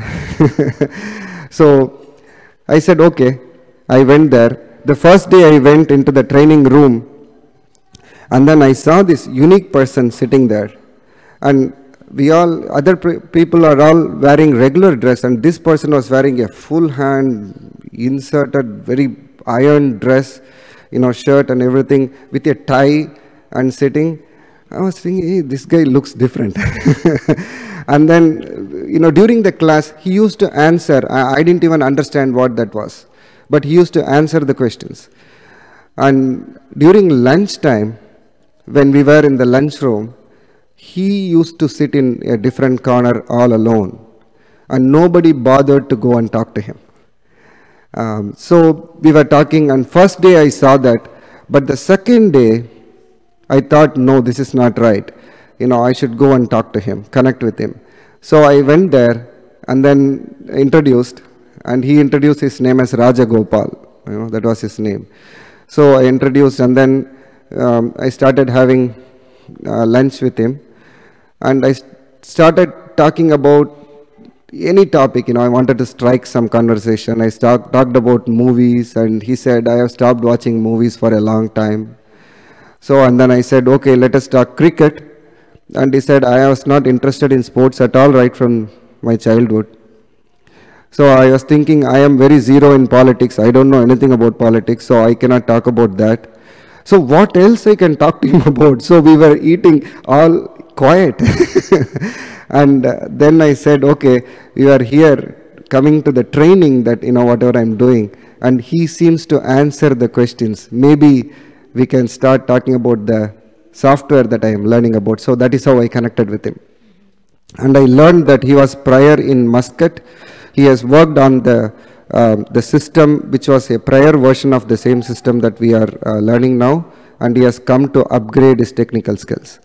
So I said, okay. I went there. The first day I went into the training room, and then I saw this unique person sitting there. And other people are all wearing regular dress, and this person was wearing a full hand, inserted, very iron dress, shirt and everything, with a tie and sitting. I was thinking, hey, this guy looks different. And then, during the class, he used to answer. I didn't even understand what that was. But he used to answer the questions. And during lunchtime, when we were in the lunchroom, he used to sit in a different corner all alone. And nobody bothered to go and talk to him. So we were talking, and first day I saw that. But the second day, I thought, no, this is not right. I should go and talk to him, connect with him. So I went there and then introduced, and he introduced his name as Raja Gopal. That was his name. So I introduced, and then I started having lunch with him, and I started talking about any topic. I wanted to strike some conversation. I talked about movies, and he said, I have stopped watching movies for a long time. So, and then I said, okay, let us talk cricket. And he said, I was not interested in sports at all right from my childhood. So I was thinking, I am very zero in politics. I don't know anything about politics, so I cannot talk about that. So what else I can talk to him about? So we were eating all quiet. And then I said, okay, you are here coming to the training that, whatever I'm doing. And he seems to answer the questions. Maybe we can start talking about the software that I am learning about. So that is how I connected with him. And I learned that he was prior in Muscat. He has worked on the system, which was a prior version of the same system that we are learning now. And he has come to upgrade his technical skills.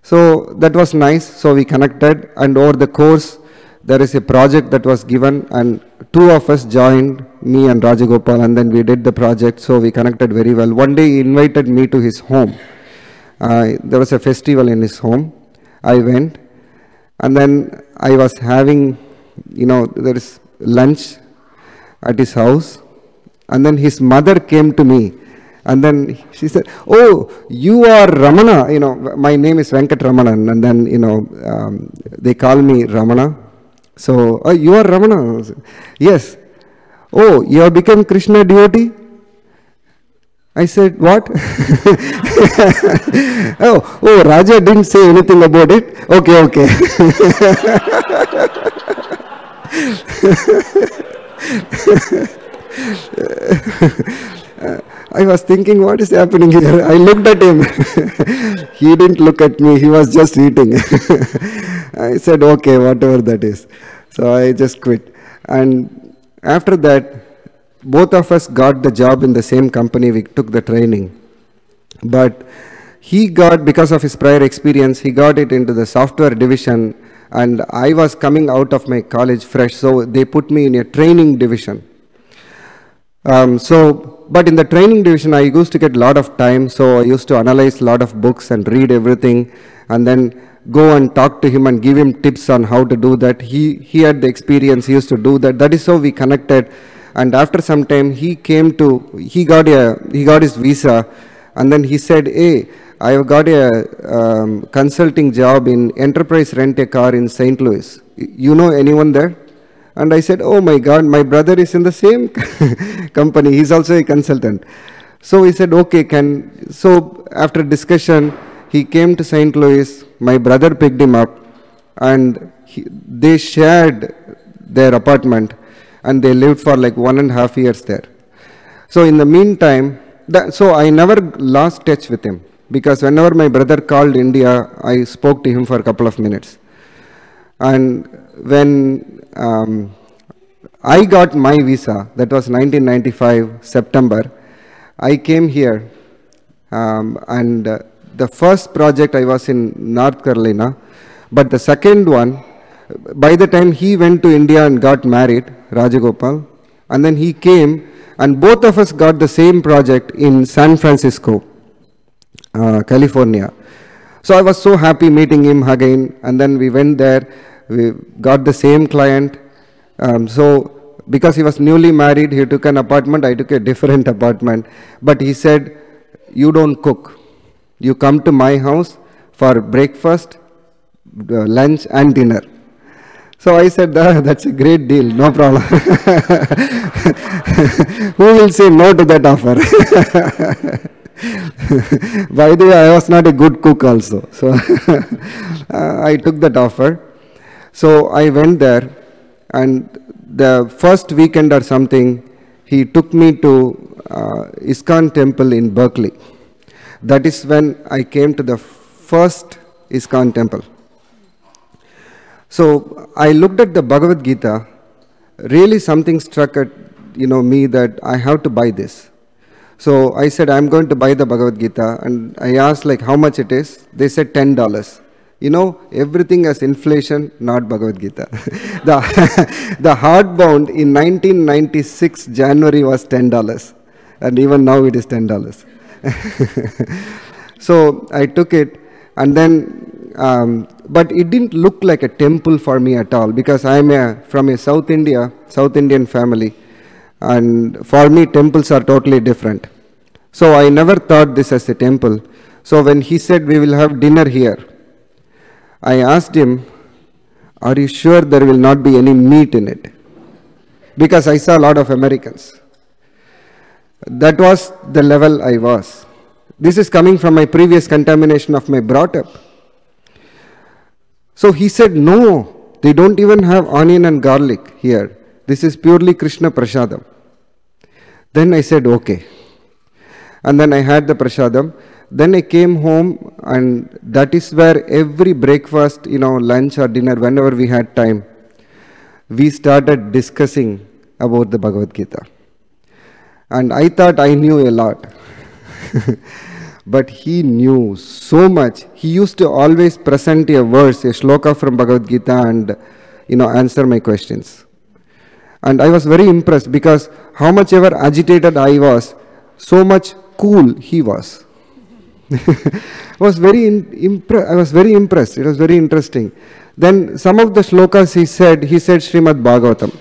So that was nice. So we connected, and over the course, there is a project that was given, and two of us joined, me and Rajagopal, and then we did the project. So we connected very well. One day he invited me to his home. There was a festival in his home. I went, and then I was having, there is lunch at his house, and then his mother came to me. And then she said, oh, you are Ramana. My name is Venkat Ramanan. And then, they call me Ramana. So, oh, you are Ramana? Yes. Oh, you have become Krishna devotee? I said, what? oh, Raja didn't say anything about it. Okay. I was thinking, what is happening here? I looked at him. He didn't look at me. He was just eating. I said, okay, whatever that is. So I just quit. And after that, both of us got the job in the same company. We took the training. But he got, because of his prior experience, he got it into the software division. And I was coming out of my college fresh. So they put me in a training division. But in the training division, I used to get a lot of time, so I used to analyze a lot of books and read everything, and then go and talk to him and give him tips on how to do that. He had the experience, he used to do that. That is how we connected. And after some time, he got his visa, and then he said, hey, I have got a consulting job in Enterprise Rent a Car in St. Louis. You know anyone there? And I said, oh my God, my brother is in the same company. He's also a consultant. So he said, okay, so after discussion, he came to St. Louis. My brother picked him up, and they shared their apartment, and they lived for like 1.5 years there. So in the meantime, so I never lost touch with him, because whenever my brother called India, I spoke to him for a couple of minutes. And when I got my visa, that was 1995, September, I came here, and the first project I was in North Carolina, but the second one, by the time he went to India and got married, Rajagopal, and then he came, and both of us got the same project in San Francisco, California. So I was so happy meeting him again, and then we went there. We got the same client. So because he was newly married, he took an apartment, I took a different apartment. But he said, you don't cook. You come to my house for breakfast, lunch and dinner. So I said, that's a great deal, no problem. Who will say no to that offer? By the way, I was not a good cook also. So I took that offer. So I went there, and the first weekend or something, he took me to ISKCON temple in Berkeley. That is when I came to the first ISKCON temple. So I looked at the Bhagavad Gita. Really something struck at me that I have to buy this. So I said, I'm going to buy the Bhagavad Gita, and I asked like how much it is. They said $10. You know, everything has inflation, not Bhagavad Gita. the hardbound in 1996 January was $10, and even now it is $10. So I took it, and then, but it didn't look like a temple for me at all, because I'm from a South Indian family, and for me temples are totally different. So I never thought this as a temple. So when he said we will have dinner here, I asked him, are you sure there will not be any meat in it? Because I saw a lot of Americans. That was the level I was. This is coming from my previous contamination of my brought up. So he said, no, they don't even have onion and garlic here. This is purely Krishna Prasadam. Then I said, okay. And then I had the Prasadam. Then I came home, and that is where every breakfast, lunch or dinner, whenever we had time, we started discussing about the Bhagavad Gita. And I thought I knew a lot. But he knew so much. He used to always present a verse, a shloka from Bhagavad Gita, and answer my questions. And I was very impressed, because how much ever agitated I was, so much cool he was. I was very impressed. It was very interesting. Then some of the shlokas he said Srimad Bhagavatam.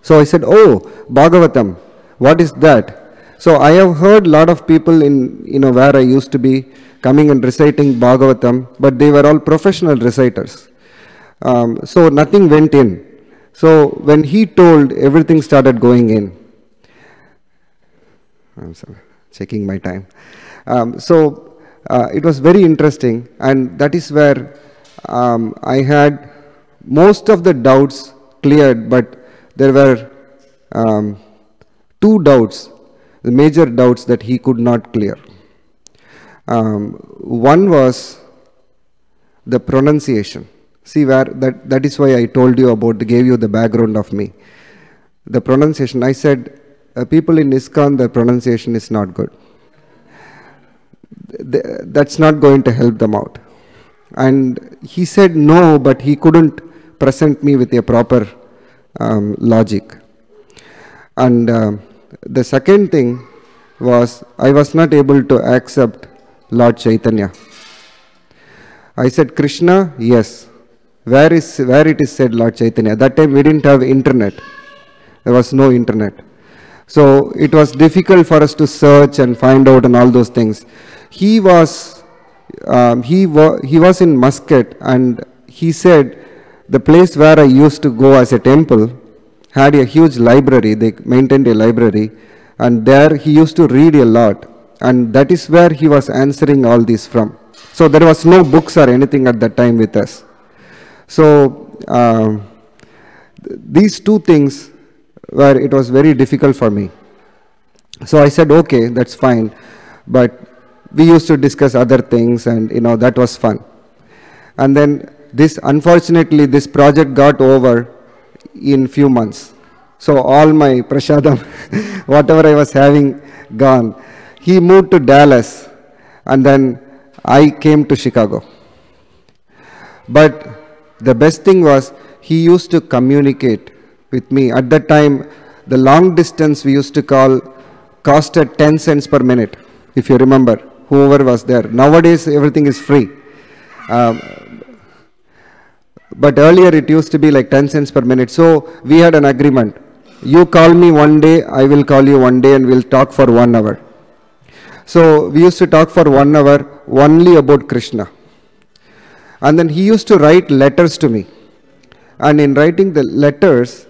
So I said, oh, Bhagavatam, what is that? So I have heard a lot of people in, where I used to be, coming and reciting Bhagavatam, but they were all professional reciters. So nothing went in. So when he told, everything started going in. I'm sorry, checking my time. So it was very interesting, and that is where I had most of the doubts cleared, but there were two doubts, the major doubts that he could not clear. One was the pronunciation. See, where that is why I told you about, gave you the background of me. The pronunciation, I said, people in ISKCON, the pronunciation is not good. That's not going to help them out. And he said no, but he couldn't present me with a proper logic. And the second thing was, I was not able to accept Lord Chaitanya. I said, Krishna, yes. Where it is said Lord Chaitanya? That time we didn't have internet. There was no internet. So it was difficult for us to search and find out and all those things. He was in Muscat, and he said the place where I used to go as a temple had a huge library. They maintained a library, and there he used to read a lot, and that is where he was answering all these from. So there was no books or anything at that time with us. So these two things where it was very difficult for me. So I said, okay, that's fine. But we used to discuss other things, and that was fun. And then unfortunately, this project got over in few months. So all my prasadam, whatever I was having, gone. He moved to Dallas, and then I came to Chicago. But the best thing was, he used to communicate with me. At that time, the long distance we used to call costed 10 cents per minute, if you remember, whoever was there. Nowadays, everything is free. But earlier, it used to be like 10 cents per minute. So we had an agreement. You call me one day, I will call you one day, and we'll talk for 1 hour. So we used to talk for 1 hour only about Krishna. And then he used to write letters to me. And in writing the letters,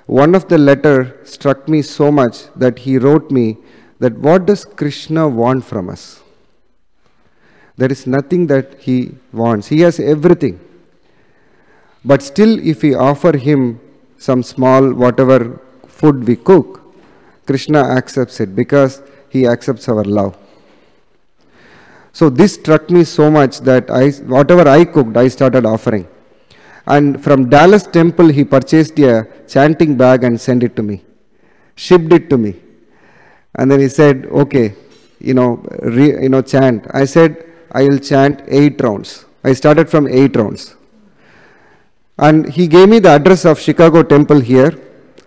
one of the letter struck me so much that he wrote me that what does Krishna want from us? There is nothing that he wants. He has everything. But still, if we offer him some small, whatever food we cook, Krishna accepts it because he accepts our love. So this struck me so much that whatever I cooked, I started offering. And from Dallas temple, he purchased a chanting bag and sent it to me, shipped it to me. And then he said, okay, chant. I said, I will chant 8 rounds. I started from 8 rounds. And he gave me the address of Chicago temple here.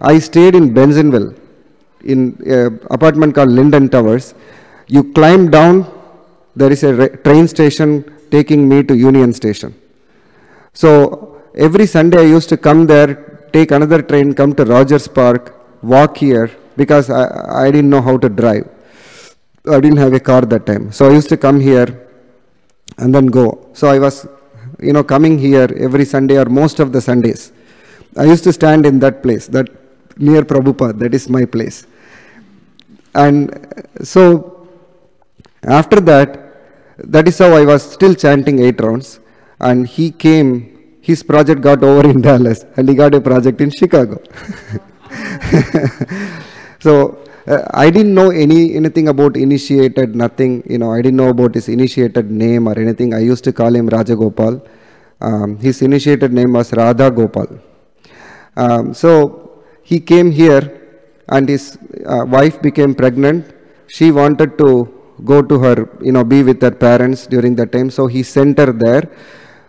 I stayed in Bensenville, in an apartment called Linden Towers. You climb down, there is a train station taking me to Union Station. So every Sunday I used to come there, take another train, come to Rogers Park, walk here, because I didn't know how to drive. I didn't have a car that time. So I used to come here and then go. So I was, coming here every Sunday or most of the Sundays. I used to stand in that place, that near Prabhupada, that is my place. And so after that, that is how I was still chanting 8 rounds. And he came, his project got over in Dallas, and he got a project in Chicago. So I didn't know anything about initiated, nothing, I didn't know about his initiated name or anything. I used to call him Raja Gopal. His initiated name was Radha Gopal. So he came here, and his wife became pregnant. She wanted to go to her, be with her parents during that time. So he sent her there.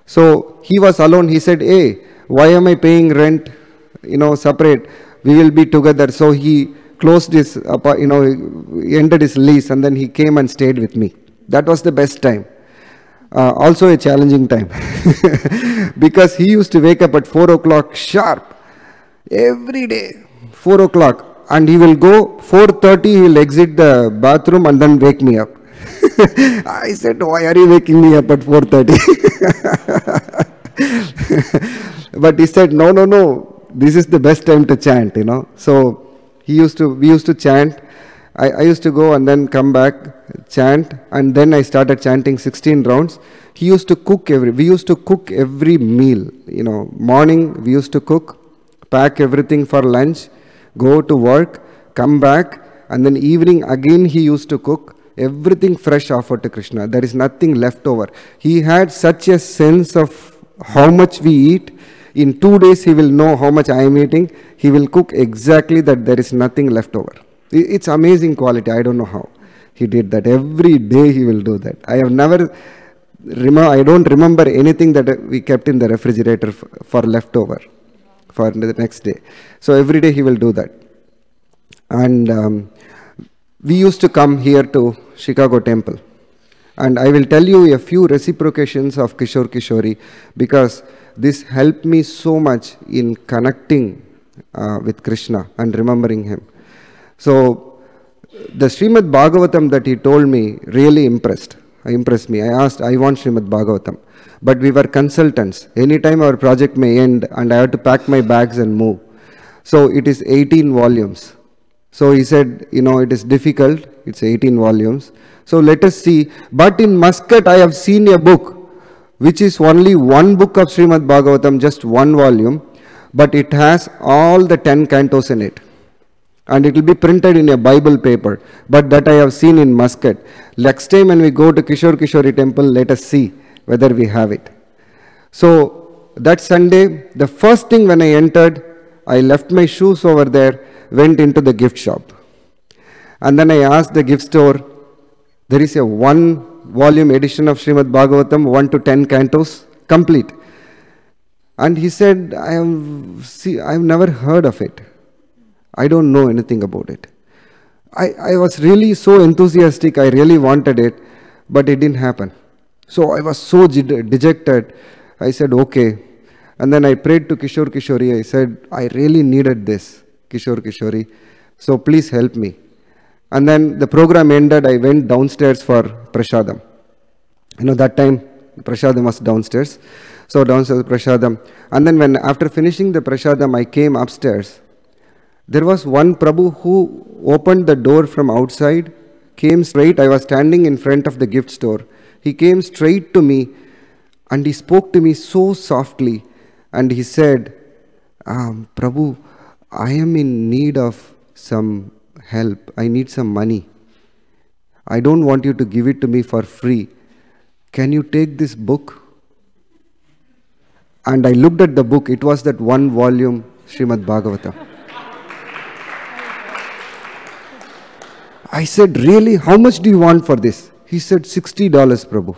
So he was alone. He said, hey, why am I paying rent, separate? We will be together. So he closed his, he ended his lease, and then he came and stayed with me. That was the best time. Also a challenging time. Because he used to wake up at 4 o'clock sharp. Every day, 4 o'clock. And he will go, 4:30, he will exit the bathroom and then wake me up. I said, why are you waking me up at 4:30? But he said, no, this is the best time to chant, So we used to chant. I used to go and then come back, chant, and then I started chanting 16 rounds. We used to cook every meal, morning we used to cook, pack everything for lunch, go to work, come back, and then evening again he used to cook, everything fresh offered to Krishna. There is nothing left over. He had such a sense of how much we eat. In 2 days he will know how much I am eating. He will cook exactly that there is nothing left over. It's amazing quality. I don't know how he did that. Every day he will do that. I don't remember anything that we kept in the refrigerator for leftover for the next day. So every day he will do that. And we used to come here to Chicago temple. And I will tell you a few reciprocations of Kishore Kishori, because this helped me so much in connecting with Krishna and remembering him. So the Srimad Bhagavatam that he told me really impressed me. I asked, I want Srimad Bhagavatam. But we were consultants. Anytime our project may end and I have to pack my bags and move. So it is 18 volumes. So he said, it is difficult. It's 18 volumes. So let us see. But in Muscat, I have seen a book, which is only one book of Srimad Bhagavatam, just one volume. But it has all the 10 cantos in it. And it will be printed in a Bible paper. But that I have seen in Muscat. Next time when we go to Kishore Kishori temple, let us see whether we have it. So that Sunday, the first thing when I entered, I left my shoes over there, went into the gift shop. And then I asked the gift store, there is a 1-volume edition of Srimad Bhagavatam, 1 to 10 cantos, complete. And he said, I've never heard of it. I don't know anything about it. I was really so enthusiastic, I really wanted it, but it didn't happen. So I was so dejected. I said, okay. And then I prayed to Kishore Kishori. I said, I really needed this, Kishore Kishori. So please help me. And then the program ended. I went downstairs for prasadam. That time prasadam was downstairs. So downstairs prasadam. And then after finishing the prasadam, I came upstairs. There was one Prabhu who opened the door from outside, came straight. I was standing in front of the gift store. He came straight to me and he spoke to me so softly. And he said, Prabhu, I am in need of some help. I need some money. I don't want you to give it to me for free. Can you take this book? And I looked at the book. It was that 1-volume Srimad Bhagavatam. I said, really? How much do you want for this? He said, $60, Prabhu.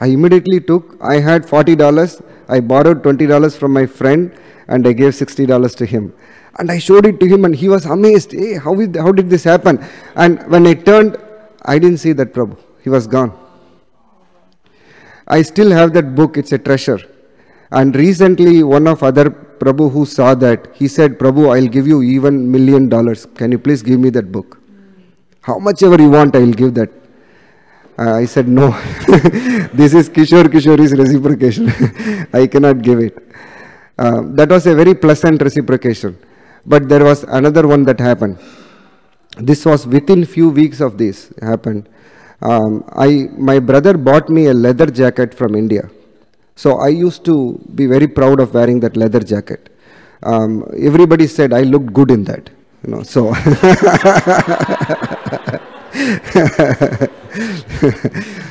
I immediately I had $40, I borrowed $20 from my friend, and I gave $60 to him. And I showed it to him, and he was amazed. Hey, how did this happen? And when I turned, I didn't see that Prabhu. He was gone. I still have that book. It's a treasure. And recently, one of other Prabhu who saw that, he said, Prabhu, I'll give you even $1 million. Can you please give me that book? How much ever you want, I will give that. I said, no. This is Kishori's reciprocation. I cannot give it. That was a very pleasant reciprocation. But there was another one that happened. This was within few weeks of this happened. My brother bought me a leather jacket from India. So I used to be very proud of wearing that leather jacket. Everybody said I looked good in that. So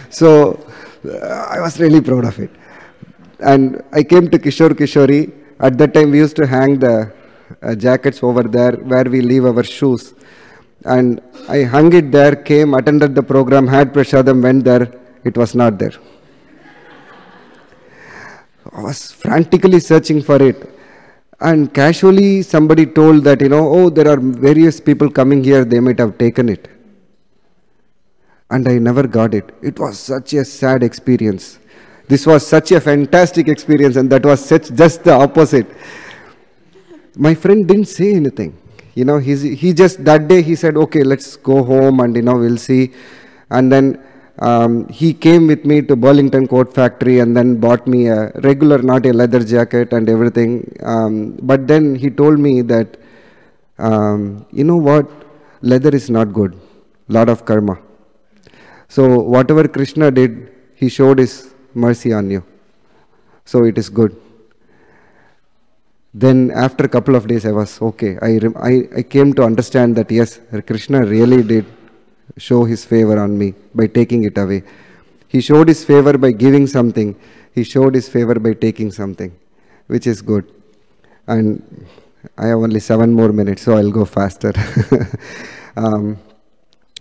so I was really proud of it. And I came to Kishori. At that time we used to hang the jackets over there where we leave our shoes. And I hung it there, came, attended the program, had prasadam, went there. It was not there. I was frantically searching for it. And casually somebody told that, oh, there are various people coming here, they might have taken it. And I never got it. It was such a sad experience. This was such a fantastic experience, and that was just the opposite. My friend didn't say anything. He just, that day he said, okay, let's go home and, we'll see. And then he came with me to Burlington Coat Factory and then bought me a regular, not a leather jacket and everything. But then he told me that, you know what, leather is not good. Lot of karma. So whatever Krishna did, he showed his mercy on you. So it is good. Then after a couple of days I was okay. I came to understand that yes, Krishna really did show his favor on me by taking it away. He showed his favor by giving something. He showed his favor by taking something, which is good. And I have only 7 more minutes, so I'll go faster.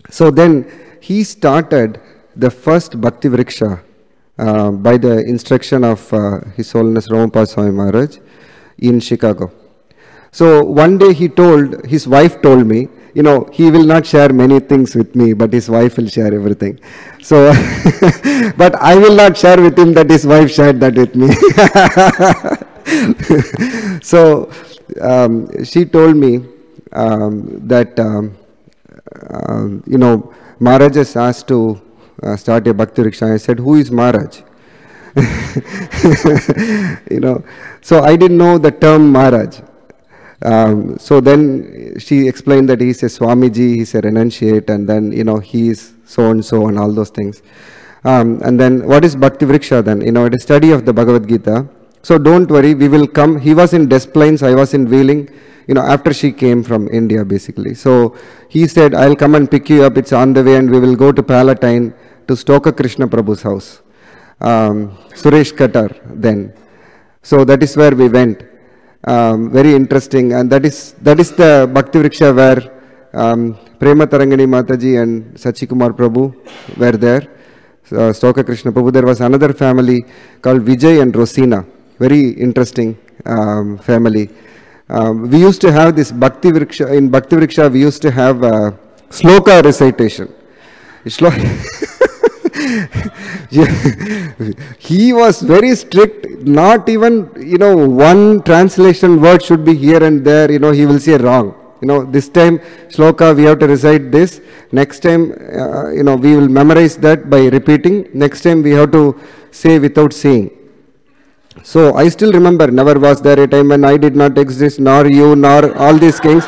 So then he started the first Bhakti Vriksha by the instruction of His Holiness Ramapada Swami Maharaj in Chicago. So one day his wife told me, he will not share many things with me, but his wife will share everything. So, but I will not share with him that his wife shared that with me. So, she told me that, Maharaj has asked to start a Bhakti Vriksha. I said, who is Maharaj? So I didn't know the term Maharaj. So then she explained that he's a Swamiji, he's a renunciate, and then, he is so and all those things. And then what is Bhakti Vriksha then? It is study of the Bhagavad Gita. So don't worry, we will come. He was in Des Plaines, I was in Wheeling, after she came from India basically. So he said, I'll come and pick you up, it's on the way, and we will go to Palatine to Stoka Krishna Prabhu's house. Suresh Katar then. So that is where we went. Very interesting, and that is the Bhakti Vriksha where Prema Tarangani Mataji and Sachikumar Prabhu were there. Stoka Krishna Prabhu. There was another family called Vijay and Rosina. Very interesting family. We used to have this Bhakti Vriksha. In Bhakti Vriksha, we used to have sloka recitation. He was very strict. Not even, one translation word should be here and there, he will say wrong. This time, shloka, we have to recite this. Next time, we will memorize that by repeating. Next time, we have to say without saying. So, I still remember, never was there a time when I did not exist, nor you, nor all these things,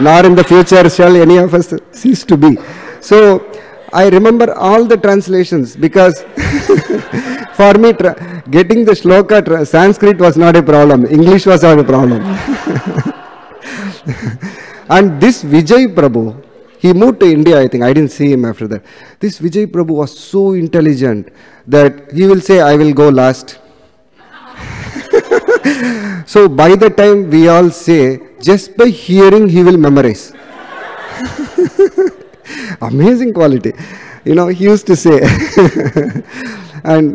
nor in the future shall any of us cease to be. So, I remember all the translations because for me, getting the shloka, Sanskrit was not a problem. English was not a problem. And this Vijay Prabhu, he moved to India, I think. I didn't see him after that. This Vijay Prabhu was so intelligent that he will say, I will go last. So by the time we all say, just by hearing, he will memorize. Amazing quality. You know, he used to say. And,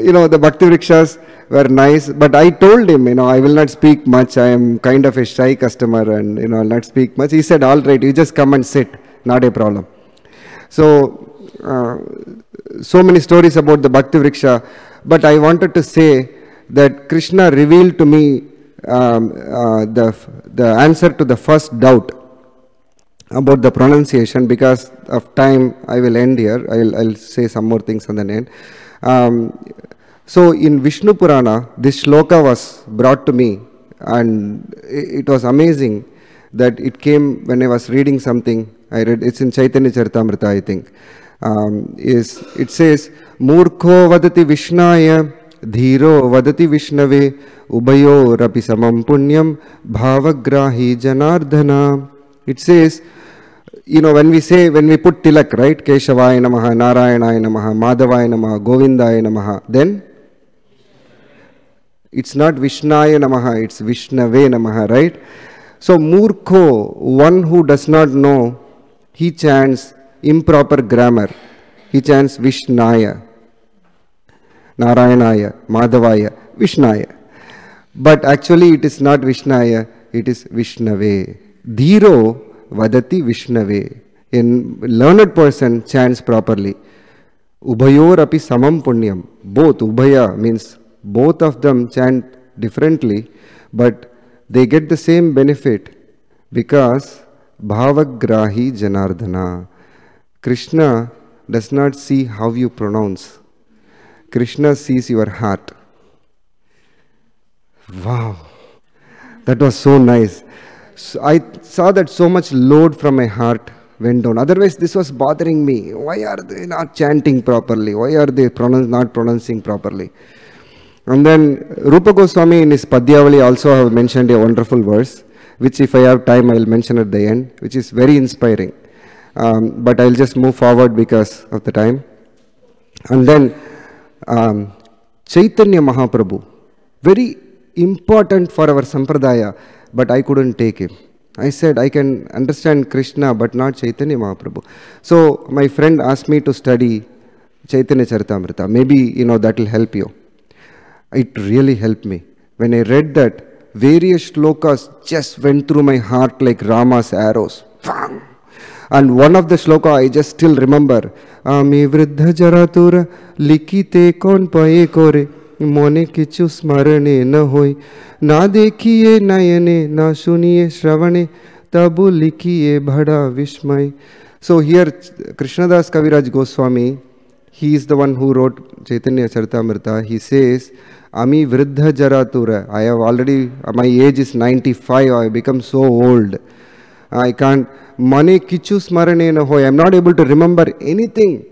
you know, the Bhakti Vrikshas were nice, but I told him, you know, I will not speak much. I am kind of a shy customer and, you know, I'll not speak much. He said, all right, you just come and sit. Not a problem. So, so many stories about the Bhakti Vriksha, but I wanted to say that Krishna revealed to me the answer to the first doubt about the pronunciation. Because of time, I will end here. I'll say some more things on the end. So in Vishnu Purana, this shloka was brought to me, and it was amazing that it came when I was reading something. I read, it's in Chaitanya Charitamrita, I think. It says, Murkho vadati Vishnaya, Dhiro vadati Vishnave, Ubayo rapi samam punyam, bhavagrahi janardhana. It says, you know, when we put tilak, right? Keshavaya namaha, Narayanaya namaha, Madhavaya namaha, Govindaya namaha, then it's not Vishnaya namaha, it's Vishnave namaha, right? So Murkho, one who does not know, he chants improper grammar. He chants Vishnaya, Narayanaya, Madhavaya, Vishnaya. But actually it is not Vishnaya, it is Vishnave. Dhiro vadati Vishnave. A learned person chants properly. Ubhayor api samam punyam. Both, Ubhaya means both of them chant differently, but they get the same benefit because Bhavagrahi Janardhana. Krishna does not see how you pronounce. Krishna sees your heart. Wow, that was so nice. So I saw that so much load from my heart went down. Otherwise, this was bothering me. Why are they not chanting properly? Why are they not pronouncing properly? And then Rupa Goswami in his Padyavali also have mentioned a wonderful verse, which if I have time, I will mention at the end, which is very inspiring. But I'll just move forward because of the time. And then Chaitanya Mahaprabhu, very important for our Sampradaya, but I couldn't take him. I said, I can understand Krishna, but not Chaitanya Mahaprabhu. So my friend asked me to study Chaitanya Charitamrita. Maybe, you know, that will help you. It really helped me. When I read that, various shlokas just went through my heart like Rama's arrows. And one of the shloka I just still remember. Ami vriddha jaratura likite kon paye kore mone kichu smarane na hoy na dekhiye nayane na suniye shravane tabu likhiye bhada vishmay. So here Krishnadas Kaviraj Goswami, he is the one who wrote Chaitanya Charitamrita. He says, Ami vriddha jaratura. I have already, my age is 95. I have become so old. I can't. Mane kichu smarane na hoy. I am not able to remember anything.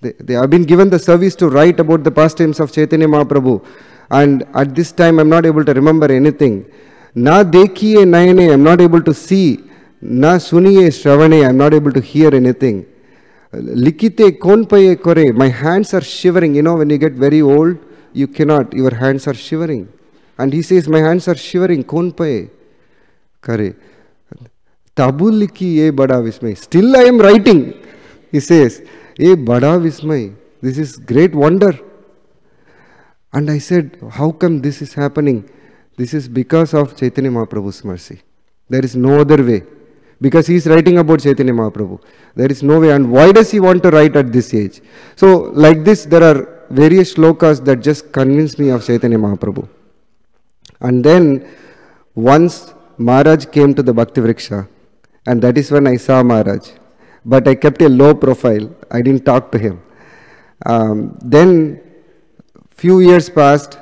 They have been given the service to write about the pastimes of Chaitanya Mahaprabhu. And at this time I am not able to remember anything. Na dekhiye nayane. I am not able to see. Na suniye shravane. I am not able to hear anything. Likite kon paye kore. My hands are shivering. You know, when you get very old, you cannot. Your hands are shivering. And he says, my hands are shivering. Kon paye kare. Tabuliki ye bada vismay. Still I am writing. He says, ye bada vismay. This is great wonder. And I said, how come this is happening? This is because of Chaitanya Mahaprabhu's mercy. There is no other way. Because he is writing about Chaitanya Mahaprabhu. There is no way. And why does he want to write at this age? So like this, there are various shlokas that just convince me of Chaitanya Mahaprabhu. And then once Maharaj came to the Bhakti Vriksha, and that is when I saw Maharaj. But I kept a low profile. I didn't talk to him. Then few years passed.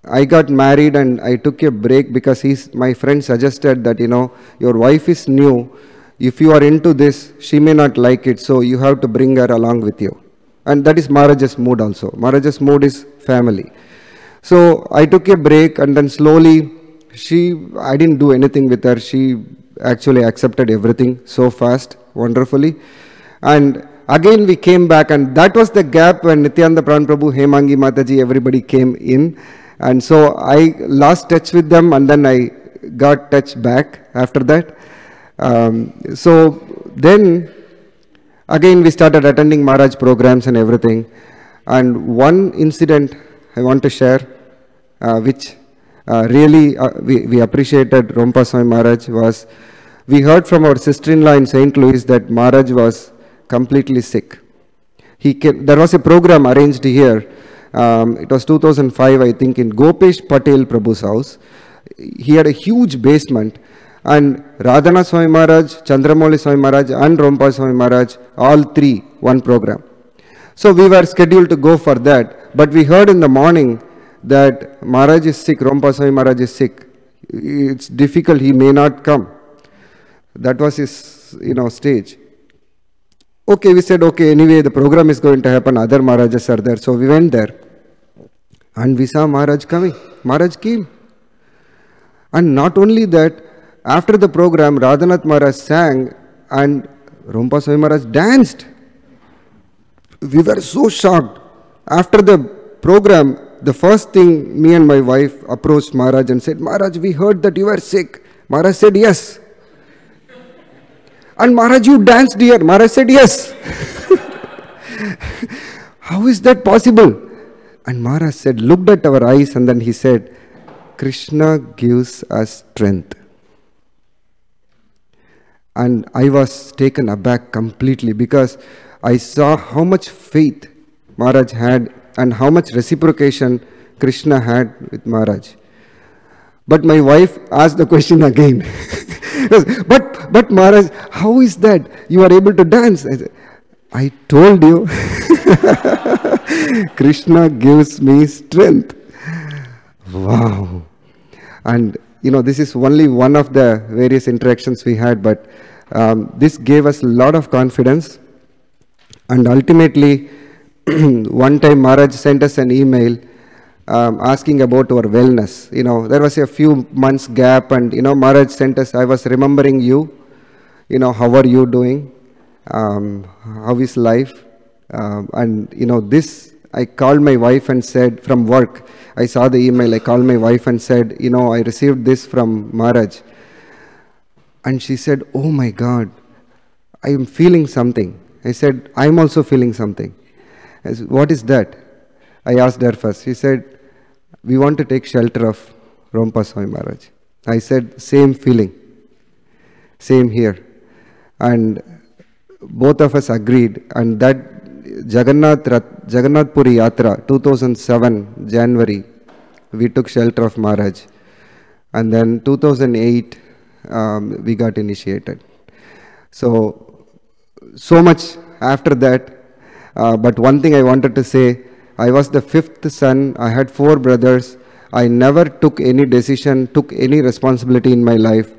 I got married and I took a break because my friend suggested that, you know, your wife is new. If you are into this, she may not like it. So you have to bring her along with you. And that is Maharaj's mood also. Maharaj's mood is family. So I took a break and then slowly I didn't do anything with her. She actually accepted everything so fast, wonderfully. And again we came back, and that was the gap when Nityananda Pran Prabhu, Hemangi Mataji, everybody came in. And so I lost touch with them, and then I got touch back after that. So then Again, we started attending Maharaj programs and everything. And one incident I want to share, which really we appreciated Rompa Swami Maharaj, was we heard from our sister-in-law in St. Louis that Maharaj was completely sick. There was a program arranged here. It was 2005, I think, in Gopesh Patel Prabhu's house. He had a huge basement. And Radhana Swami Maharaj, Chandramouli Swami Maharaj and Rompa Swami Maharaj, all three, one program. So we were scheduled to go for that. But we heard in the morning that Maharaj is sick, Rompa Swami Maharaj is sick. It's difficult, he may not come. That was his, stage. Okay, we said, okay, anyway, the program is going to happen, other Maharajas are there. So we went there. And we saw Maharaj coming. Maharaj came. And not only that, after the program, Radhanath Maharaj sang and Rompa Swami Maharaj danced. We were so shocked. After the program, the first thing, me and my wife approached Maharaj and said, Maharaj, we heard that you were sick. Maharaj said, yes. And Maharaj, you danced here. Maharaj said, yes. How is that possible? And Maharaj said, looked at our eyes and then he said, Krishna gives us strength. And I was taken aback completely because I saw how much faith Maharaj had and how much reciprocation Krishna had with Maharaj. But my wife asked the question again. but Maharaj, how is that? You are able to dance. I said, I told you. Krishna gives me strength. Wow. And this is only one of the various interactions we had, but this gave us a lot of confidence. And ultimately, one time Maharaj sent us an email asking about our wellness. There was a few months gap and, Maharaj sent us, I was remembering you, how are you doing? How is life? And, this, I called my wife and said, from work, I saw the email, I called my wife and said, I received this from Maharaj. And she said, oh my God, I am feeling something. I said, I am also feeling something. I said, what is that? I asked her first. She said, we want to take shelter of Rompa Swami Maharaj. I said, same feeling. Same here. And both of us agreed. And that Jagannath Puri Yatra, 2007, January, we took shelter of Maharaj. And then 2008, we got initiated. So much after that. But one thing I wanted to say, I was the fifth son. I had 4 brothers. I never took any decision, took any responsibility in my life.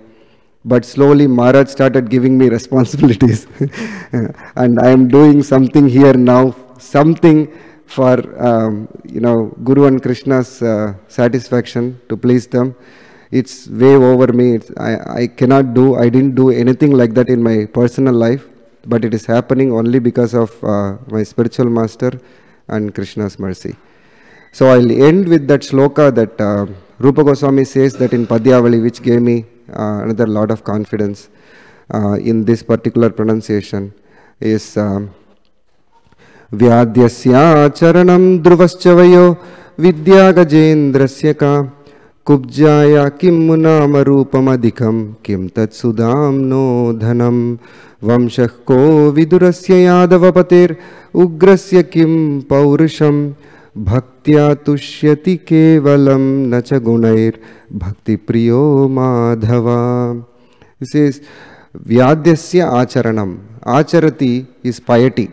But slowly Maharaj started giving me responsibilities. And I am doing something here now, something for, Guru and Krishna's satisfaction, to please them. It's way over me. I didn't do anything like that in my personal life. But it is happening only because of my spiritual master and Krishna's mercy. So I'll end with that shloka that Rupa Goswami says that in Padyavali, which gave me another lot of confidence in this particular pronunciation, is Vyadyasya charanam dhruvaschavayo vidya gajendrasya ka kubjaya kim munama rupamadikam kim tat sudam no dhanam vamshah ko vidurasya yadavapatir ugrasya kim paurisham bhaktya tushyati kevalam nacha gunair bhakti priyo madhava. He says, Vyadyasya acharanam. Acharati is piety.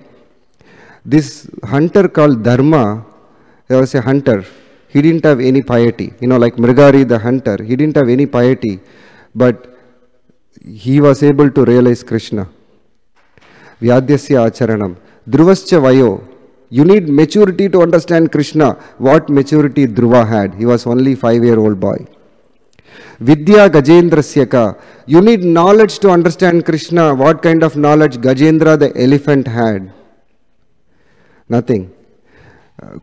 This hunter called Dharma, there was a hunter. He didn't have any piety. Like Mrigari the hunter, he didn't have any piety. But he was able to realize Krishna. Vyadyasya acharanam. Dhruvascha vayo. You need maturity to understand Krishna. What maturity Dhruva had? He was only 5-year-old boy. Vidya Gajendrasya ka. You need knowledge to understand Krishna. What kind of knowledge Gajendra the elephant had? Nothing.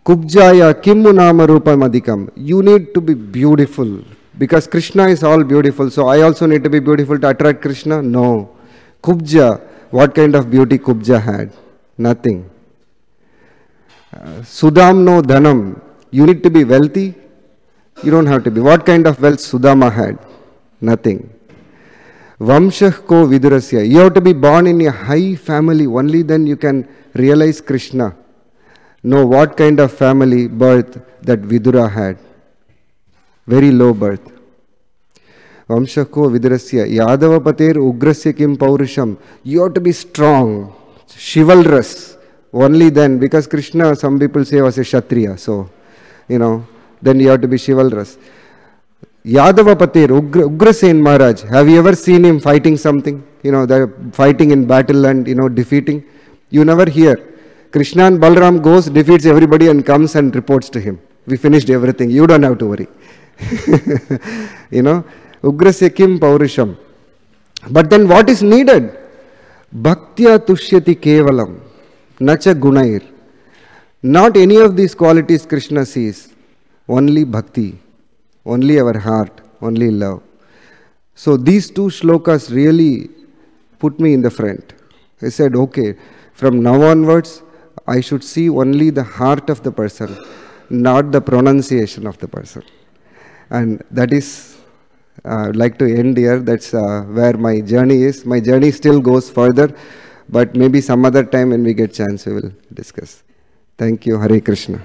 Kubjaya Kimmu Nama Rupa Madikam. You need to be beautiful. Because Krishna is all beautiful. So I also need to be beautiful to attract Krishna? No. Kubja. What kind of beauty Kubja had? Nothing. Sudam no dhanam. You need to be wealthy? You don't have to be. What kind of wealth Sudama had? Nothing. Vamshah ko vidurasya. You have to be born in a high family. Only then you can realize Krishna. Know what kind of family birth that Vidura had. Very low birth. Vamshah ko vidurasya. Yadava pater ugrasya kim paurusham. You have to be strong, chivalrous. Only then, because Krishna, some people say, was a Kshatriya. So, then you have to be chivalrous. Yadava Patir, Ugrasen Maharaj, have you ever seen him fighting something? They're fighting in battle and, defeating. You never hear. Krishna and Balram goes, defeats everybody and comes and reports to him. We finished everything. You don't have to worry. Ugrasya kim paurusham. But then what is needed? Bhaktya tushyati kevalam. Nacha gunair. Not any of these qualities Krishna sees. Only bhakti. Only our heart. Only love. So these two shlokas really put me in the front. I said, okay, from now onwards, I should see only the heart of the person, not the pronunciation of the person. And that is, I'd like to end here. That's where my journey is. My journey still goes further, but maybe some other time when we get chance, we will discuss. Thank you. Hare Krishna.